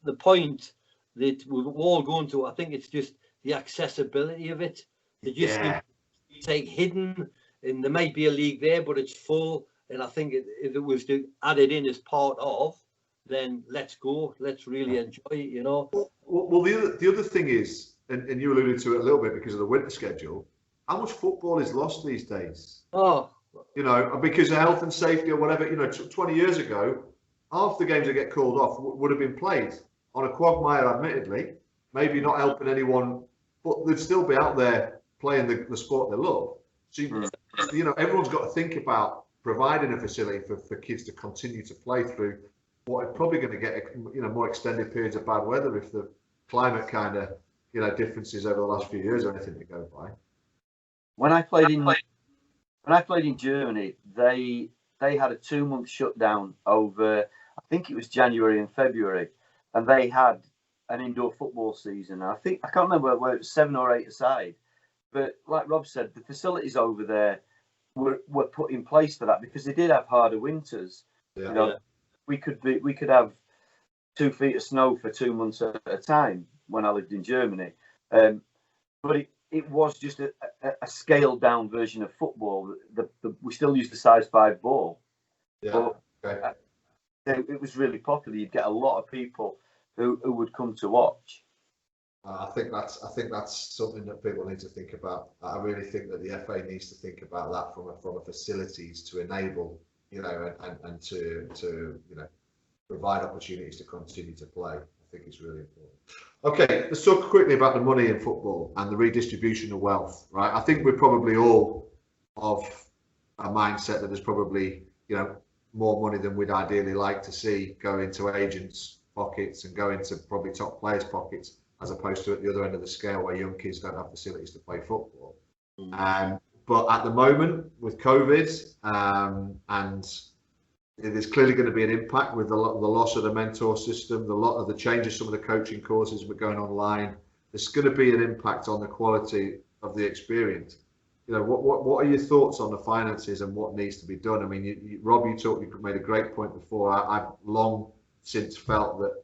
the point that we've all gone to, I think it's just the accessibility of it. It's like hidden, and there might be a league there, but it's full. And I think if it was to add it in as part of, then let's go. Let's really enjoy it, Well, the other thing is, and you alluded to it a little bit because of the winter schedule, how much football is lost these days? Oh. Because of health and safety or whatever. 20 years ago, half the games that get called off would have been played on a quagmire, admittedly, maybe not helping anyone, but they'd still be out there playing the sport they love. So, everyone's got to think about providing a facility for kids to continue to play through what are probably going to get, more extended periods of bad weather if the climate kind of, differences over the last few years or anything to go by. When I played in Germany, they had a 2-month shutdown over, I think it was January and February, and they had an indoor football season. I can't remember whether it was 7 or 8 aside, but like Rob said, the facilities over there were put in place for that, because they did have harder winters. Yeah. We could have 2 feet of snow for 2 months at a time when I lived in Germany, but it was just a scaled down version of football. We still used the size 5 ball. Yeah. But it was really popular. You'd get a lot of people who would come to watch. I think that's something that people need to think about. I really think that the FA needs to think about that from a facilities to enable, and to provide opportunities to continue to play. I think it's really important. Okay, let's talk quickly about the money in football and the redistribution of wealth. Right, I think we're probably all of a mindset that there's probably more money than we'd ideally like to see go into agents' pockets and go into probably top players' pockets, as opposed to at the other end of the scale where young kids don't have facilities to play football. But at the moment, with COVID and there's clearly going to be an impact with the loss of the mentor system, the lot of the changes, some of the coaching courses were going online. There's going to be an impact on the quality of the experience. You know, what are your thoughts on the finances and what needs to be done? I mean, Rob, you made a great point before. I've long since felt that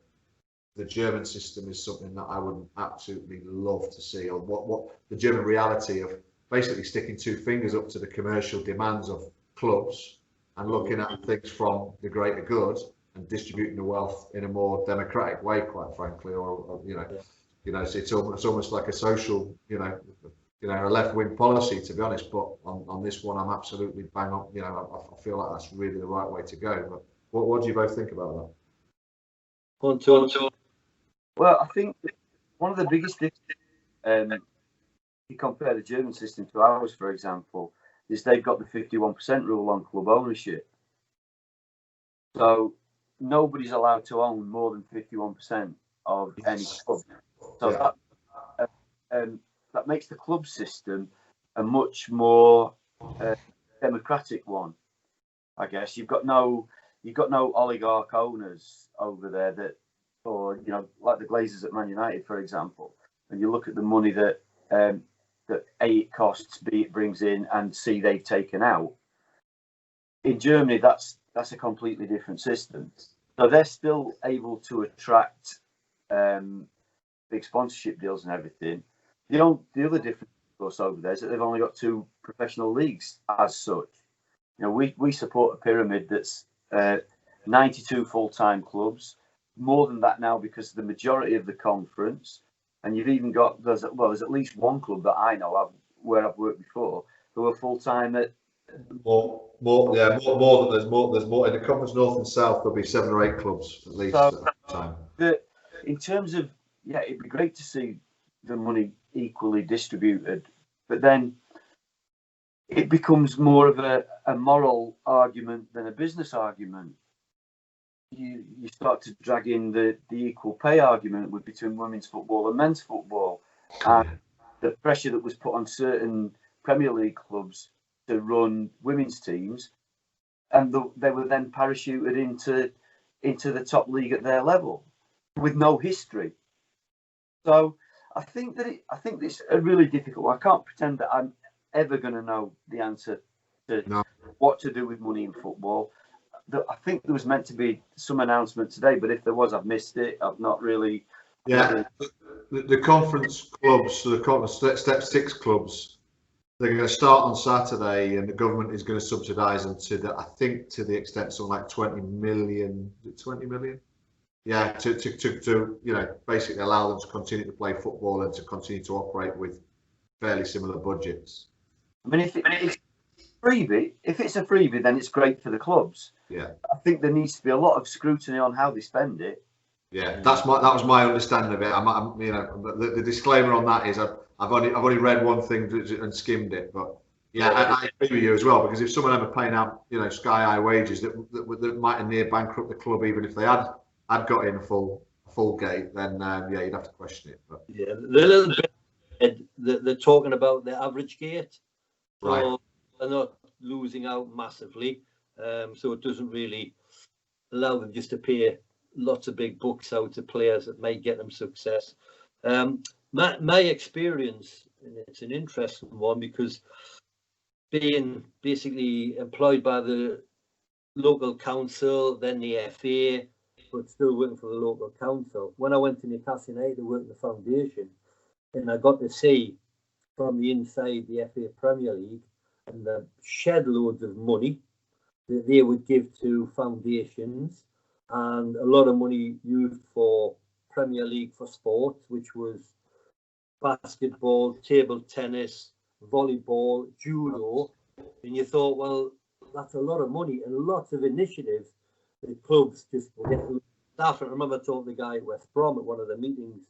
the German system is something that I would absolutely love to see, or what the German reality of basically sticking two fingers up to the commercial demands of clubs and looking at things from the greater good and distributing the wealth in a more democratic way, quite frankly, or it's almost like a social, a left-wing policy, to be honest. But on this one, I'm absolutely bang on. I feel like that's really the right way to go. But what do you both think about that? Well, I think one of the biggest things, you compare the German system to ours, for example, is they've got the 51% rule on club ownership. So nobody's allowed to own more than 51% of any club. So that makes the club system a much more democratic one, I guess. You've got no oligarch owners over there that, or like the Glazers at Man United, for example. And you look at the money that that A, it costs, B, it brings in, and C, they've taken out. In Germany, that's a completely different system. So they're still able to attract big sponsorship deals and everything. The other difference, of course, over there is that they've only got 2 professional leagues as such. We support a pyramid that's 92 full-time clubs, more than that now because the majority of the conference. And you've even got there's at least one club that I know of where I've worked before who are full time at more than there's more in the Conference North and South. There'll be 7 or 8 clubs at least at the time. In terms of it'd be great to see the money equally distributed, but then it becomes more of a moral argument than a business argument. You start to drag in the equal pay argument between women's football and men's football, and the pressure that was put on certain Premier League clubs to run women's teams, and they were then parachuted into the top league at their level with no history. So I think it's a really difficult one. I can't pretend that I'm ever going to know the answer to what to do with money in football. I think there was meant to be some announcement today, but if there was, I've missed it. I've not really. Yeah, the conference clubs, the conference step 6 clubs, they're going to start on Saturday, and the government is going to subsidise them to the extent of like 20 million. Is it 20 million? Yeah, to basically allow them to continue to play football and to continue to operate with fairly similar budgets. I mean, if it's a freebie, then it's great for the clubs. Yeah, I think there needs to be a lot of scrutiny on how they spend it. Yeah, that was my understanding of it. The disclaimer on that is I've only read one thing and skimmed it, but I agree with you as well, because if someone ever paying out sky high wages that might near bankrupt the club, even if they had got in full gate, then you'd have to question it. But the little bit they're talking about the average gate, so right. They're not losing out massively. So it doesn't really allow them just to pay lots of big bucks out to players that may get them success. My experience, and it's an interesting one, because being basically employed by the local council, then the FA, but still working for the local council. When I went to Newcastle United to work in the foundation, and I got to see from the inside the FA Premier League and the shed loads of money that they would give to foundations, and a lot of money used for Premier League for sports, which was basketball, table tennis, volleyball, judo. And you thought, well, that's a lot of money and lots of initiatives that clubs just will get staff. I remember talking to the guy at West Brom at one of the meetings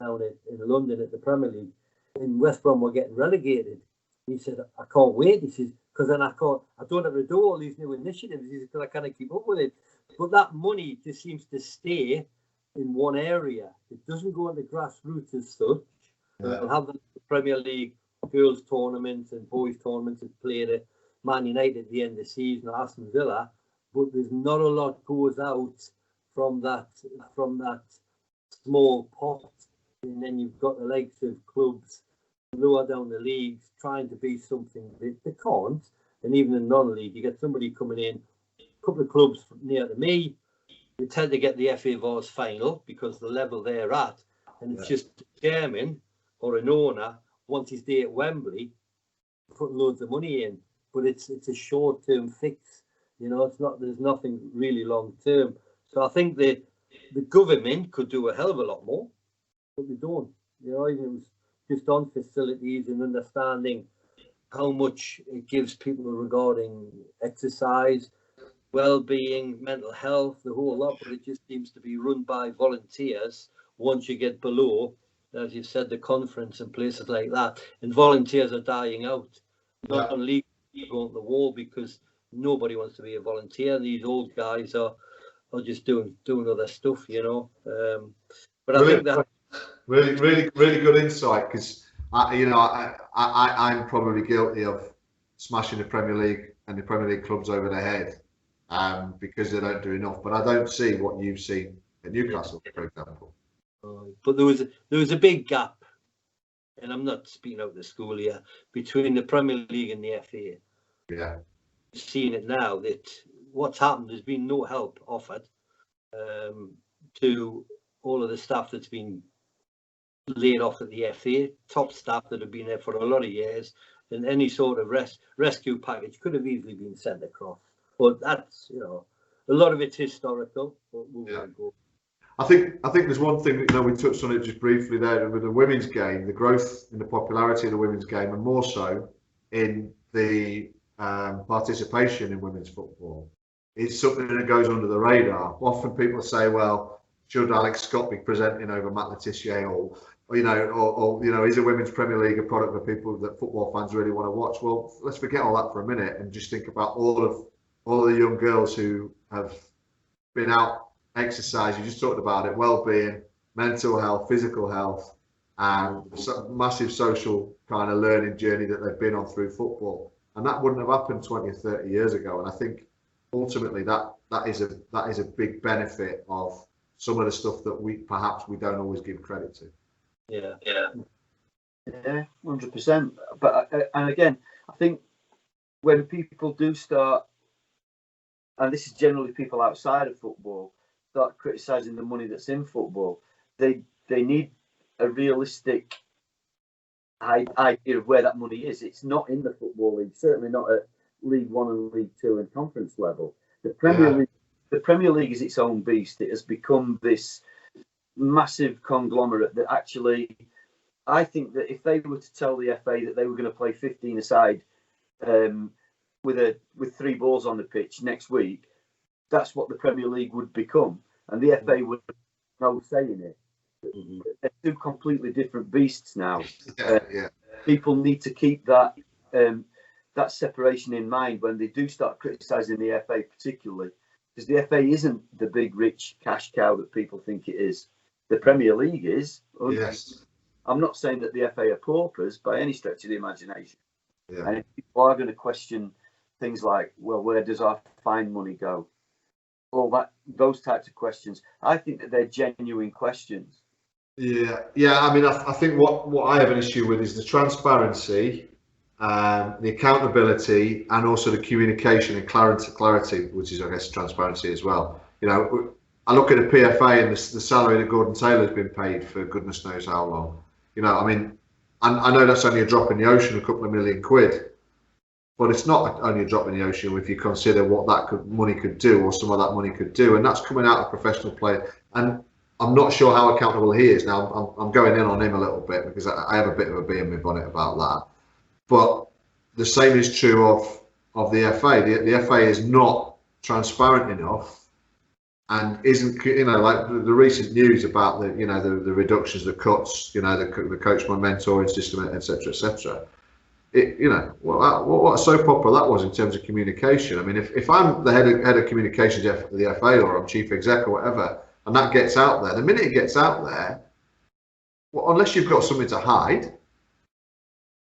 down in London at the Premier League, and West Brom were getting relegated. He said, I can't wait. He says, because then I don't have to do all these new initiatives. He says, because I can't keep up with it. But that money just seems to stay in one area. It doesn't go into grassroots as such. They'll have the Premier League girls tournaments and boys tournaments that played at Man United at the end of the season, or Aston Villa. but there's not a lot goes out from that small pot. And then you've got the likes of clubs lower down the leagues trying to be something they can't. And even in non-league, you get somebody coming in, a couple of clubs near to me, they tend to get the FA Vars final because the level they're at, and it's just the chairman or an owner wants his day at Wembley, put loads of money in, but it's a short-term fix. You know, it's not. There's nothing really long-term. So I think the government could do a hell of a lot more, but they don't. You know, even it was just on facilities and understanding how much it gives people regarding exercise, well-being, mental health, the whole lot, but it just seems to be run by volunteers once you get below, as you've said, the conference and places like that. And volunteers are dying out. Not only going to the wall because nobody wants to be a volunteer. These old guys are just doing other stuff, you know. But I think that really good insight, because I'm probably guilty of smashing the Premier League and the Premier League clubs over their head because they don't do enough. But I don't see what you've seen at Newcastle, for example. But there was a big gap, and I'm not speaking out of the school here, between the Premier League and the FA. Yeah. Seeing it now that what's happened, there's been no help offered to all of the staff that's been laid off at the FA, top staff that have been there for a lot of years, and any sort of rescue package could have easily been sent across. But that's, you know, a lot of it's historical, but we won't go. I think there's one thing, you know, we touched on it just briefly there with the women's game, the growth in the popularity of the women's game, and more so in the participation in women's football. It's something that goes under the radar. Often people say, well, should Alex Scott be presenting over Matt Letizia, or you know, is the Women's Premier League a product of people that football fans really want to watch? Well, let's forget all that for a minute and just think about all the young girls who have been out exercise. You just talked about it, well-being, mental health, physical health, and massive social kind of learning journey that they've been on through football. And that wouldn't have happened 20 or 30 years ago. And I think ultimately that is a big benefit of some of the stuff that we don't always give credit to. Yeah, 100%. But and again, I think when people do start, and this is generally people outside of football, start criticising the money that's in football, they need a realistic idea of where that money is. It's not in the Football League, certainly not at League One and League Two and conference level. The Premier League is its own beast. It has become this massive conglomerate that actually, I think that if they were to tell the FA that they were going to play 15 aside with 3 balls on the pitch next week, that's what the Premier League would become, and the FA would have no say in it. They're two completely different beasts now. People need to keep that that separation in mind when they do start criticising the FA, particularly because the FA isn't the big rich cash cow that people think it is. The Premier League is. Yes. I'm not saying that the FA are paupers by any stretch of the imagination. Yeah. And if people are going to question things like, well, where does our fine money go? All that, those types of questions, I think that they're genuine questions. Yeah. I mean, I think what I have an issue with is the transparency, the accountability, and also the communication and clarity, which is, I guess, transparency as well. You know, I look at the PFA and the salary that Gordon Taylor's been paid for goodness knows how long. You know, I mean, I know that's only a drop in the ocean, a couple of million quid, but it's not only a drop in the ocean if you consider what that money could do, or some of that money could do, and that's coming out of professional play. And I'm not sure how accountable he is. Now, I'm going in on him a little bit because I have a bit of a bee in my bonnet about that. But the same is true of the FA. The FA is not transparent enough, and isn't, you know, like the recent news about the reductions, the cuts, you know, the coach my mentoring system, etc. You know, what a soap opera that was in terms of communication. I mean, if I'm the head of communications of the FA, or I'm chief exec or whatever, and that gets out there, the minute it gets out there, well, unless you've got something to hide,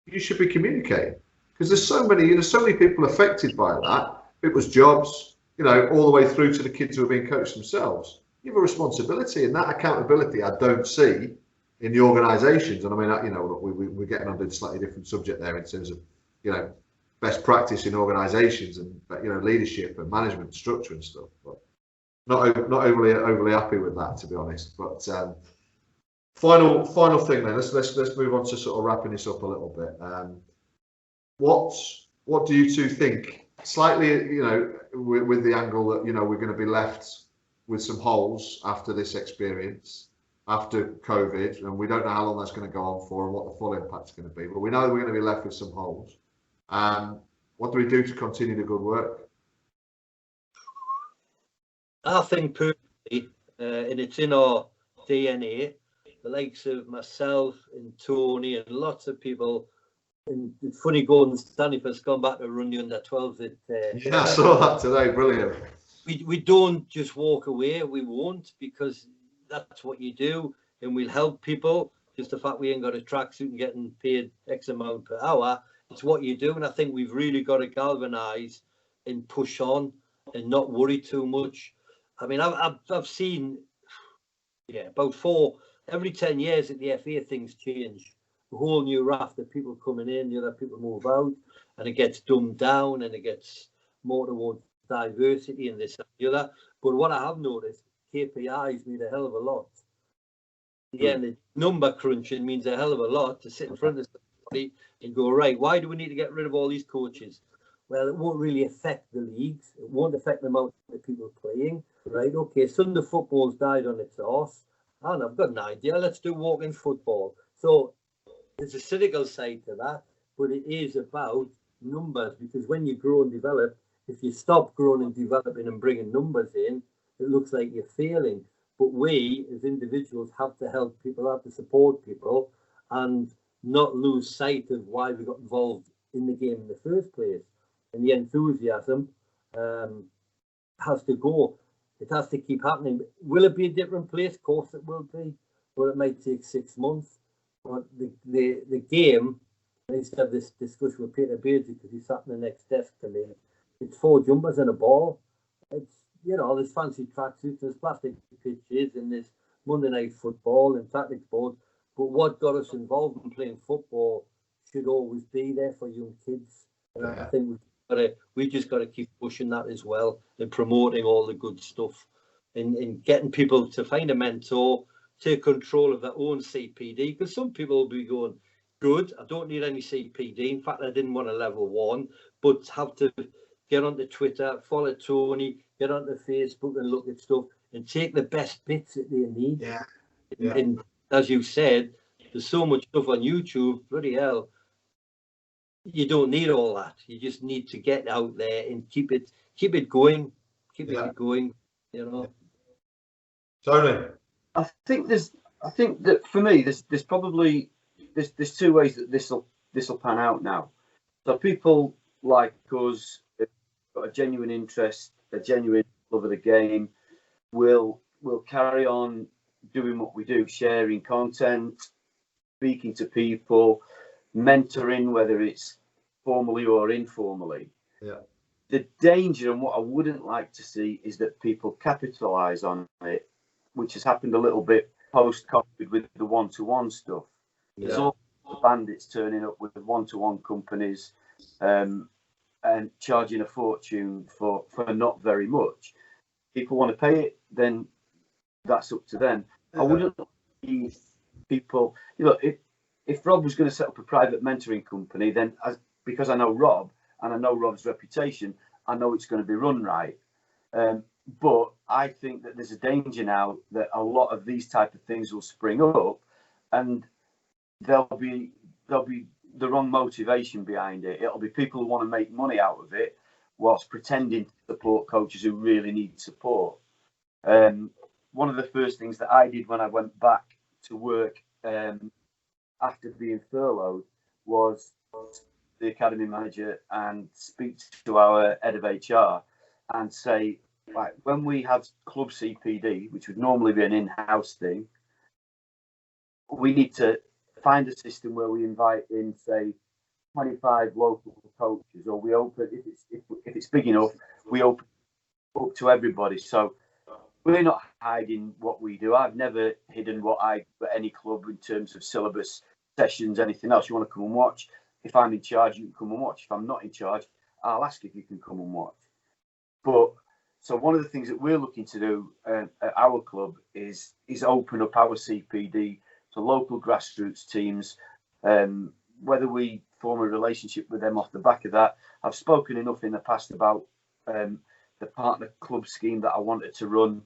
you should be communicating, because there's so many people affected by that. It was jobs, you know, all the way through to the kids who are being coached themselves. You have a responsibility, and that accountability I don't see in the organisations. And I mean, you know, we're getting onto a slightly different subject there in terms of, you know, best practice in organisations and, you know, leadership and management structure and stuff. But not overly happy with that, to be honest. But final thing then. Let's move on to sort of wrapping this up a little bit. What do you two think? Slightly, you know, with the angle that, you know, we're going to be left with some holes after this experience, after COVID, and we don't know how long that's going to go on for and what the full impact's going to be. But we know we're going to be left with some holes. What do we do to continue the good work? I think personally, and it's in our DNA, the likes of myself and Tony and lots of people. And it's funny going, Stanley's gone back to run the under 12s. Yeah, I saw that today. Brilliant. We don't just walk away. We won't, because that's what you do, and we'll help people. Just the fact we ain't got a tracksuit and getting paid X amount per hour, it's what you do. And I think we've really got to galvanise and push on and not worry too much. I mean, I've seen, about every 10 years at the FA things change. A whole new raft of people coming in, the other people move out, and it gets dumbed down and it gets more towards diversity and this and the other. But what I have noticed, KPIs mean a hell of a lot. Again, the number crunching means a hell of a lot to sit in front of somebody and go, right, why do we need to get rid of all these coaches? Well, it won't really affect the leagues. It won't affect the amount of people playing, right? Okay, Sunday football's died on its arse. And I've got an idea. Let's do walk-in football. So there's a cynical side to that, but it is about numbers, because when you grow and develop, if you stop growing and developing and bringing numbers in, it looks like you're failing. But we, as individuals, have to help people, have to support people, and not lose sight of why we got involved in the game in the first place. And the enthusiasm has to go. It has to keep happening. Will it be a different place? Of course it will be, but it might take 6 months. But the game, I used to have this discussion with Peter Beardsley because he sat in the next desk to me. It's 4 jumpers and a ball. It's, you know, there's fancy tracksuits, there's plastic pitches, and there's Monday night football and tactics boards. But what got us involved in playing football should always be there for young kids. And I think we just got to keep pushing that as well, and promoting all the good stuff, and getting people to find a mentor, take control of their own CPD, because some people will be going, good, I don't need any CPD. In fact, I didn't want a level 1, but have to get onto Twitter, follow Tony, get onto Facebook and look at stuff and take the best bits that they need. Yeah. And as you said, there's so much stuff on YouTube, bloody hell. You don't need all that. You just need to get out there and keep it going, it going, you know. Tony. I think that for me, there's probably there's 2 ways that this will pan out now. So people like us, who've got a genuine interest, a genuine love of the game, will carry on doing what we do, sharing content, speaking to people, mentoring, whether it's formally or informally. Yeah. The danger, and what I wouldn't like to see, is that people capitalise on it, which has happened a little bit post-COVID with the one-to-one stuff. Yeah. There's all the bandits turning up with one-to-one companies and charging a fortune for not very much. People want to pay it, then that's up to them. Yeah. I wouldn't see people, you know, if Rob was going to set up a private mentoring company, then because I know Rob and I know Rob's reputation, I know it's going to be run right. But I think that there's a danger now that a lot of these type of things will spring up, and there'll be the wrong motivation behind it. It'll be people who want to make money out of it whilst pretending to support coaches who really need support. One of the first things that I did when I went back to work after being furloughed was the academy manager and speak to our head of HR and say, right, when we have club CPD, which would normally be an in-house thing, we need to find a system where we invite in, say, 25 local coaches, or we open, if it's big enough, we open up to everybody. So we're not hiding what we do. I've never hidden what I do at any club in terms of syllabus, sessions, anything else. You want to come and watch? If I'm in charge, you can come and watch. If I'm not in charge, I'll ask if you can come and watch. But so one of the things that we're looking to do at our club is open up our CPD to local grassroots teams. Whether we form a relationship with them off the back of that, I've spoken enough in the past about the partner club scheme that I wanted to run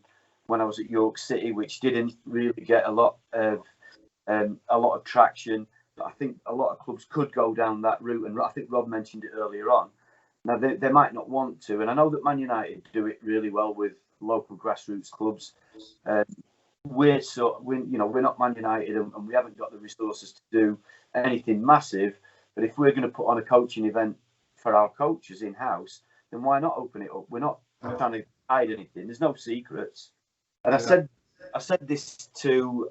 when I was at York City, which didn't really get a lot of traction. But I think a lot of clubs could go down that route, and I think Rob mentioned it earlier on. Now they might not want to, and I know that Man United do it really well with local grassroots clubs. We're not Man United, and we haven't got the resources to do anything massive. But if we're going to put on a coaching event for our coaches in house, then why not open it up? We're not trying to hide anything. There's no secrets. And I said this to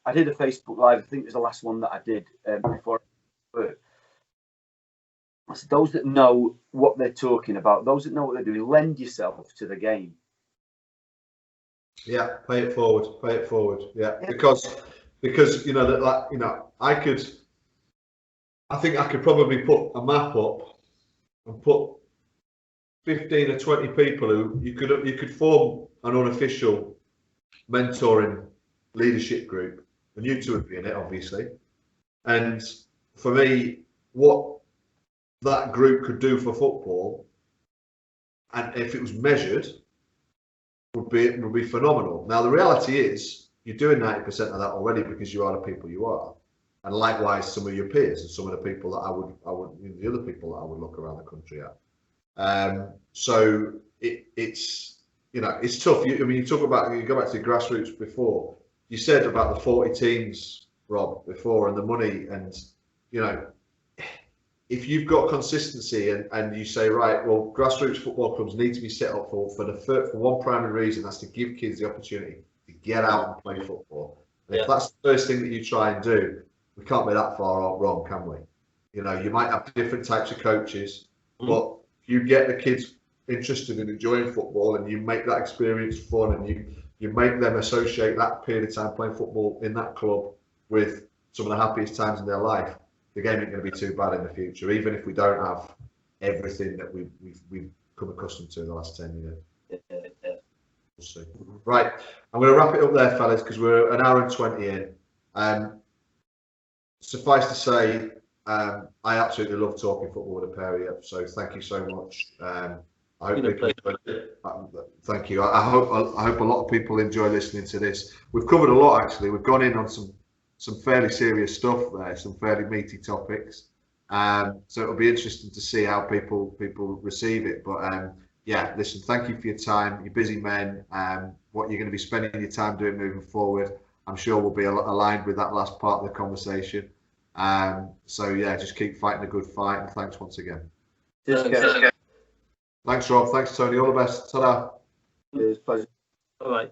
I did a Facebook Live. I think it was the last one that I did before I work. I said, those that know what they're talking about, those that know what they're doing, lend yourself to the game. Yeah, pay it forward. Yeah, because I think I could probably put a map up and put 15 or 20 people who you could form an unofficial mentoring leadership group, and you two would be in it, obviously. And for me, what that group could do for football, and if it was measured, would be phenomenal. Now the reality is you're doing 90% of that already because you are the people you are, and likewise some of your peers and some of the people that I would the other people that I would look around the country at. So it's tough. You talk about, you go back to the grassroots before. You said about the 40 teams, Rob, before, and the money, and if you've got consistency and you say, right, well, grassroots football clubs need to be set up for one primary reason, that's to give kids the opportunity to get out and play football. And if that's the first thing that you try and do, we can't be that far wrong, can we? You might have different types of coaches, but if you get the kids interested in enjoying football and you make that experience fun, and you make them associate that period of time playing football in that club with some of the happiest times in their life, the game ain't going to be too bad in the future, even if we don't have everything that we've come accustomed to in the last 10 years. We'll see. Right, I'm going to wrap it up there, fellas, because we're an hour and 20 in. Suffice to say, I absolutely love talking football with a pair of you, so thank you so much. I hope thank you. I hope a lot of people enjoy listening to this. We've covered a lot, actually. We've gone in on some fairly serious stuff there, some fairly meaty topics. So it'll be interesting to see how people receive it. But listen, thank you for your time. You're busy men. What you're going to be spending your time doing moving forward, I'm sure we'll be aligned with that last part of the conversation. Just keep fighting a good fight, and thanks once again. Thanks, Rob. Thanks, Tony. All the best. Ta-da. Cheers. Pleasure. All right.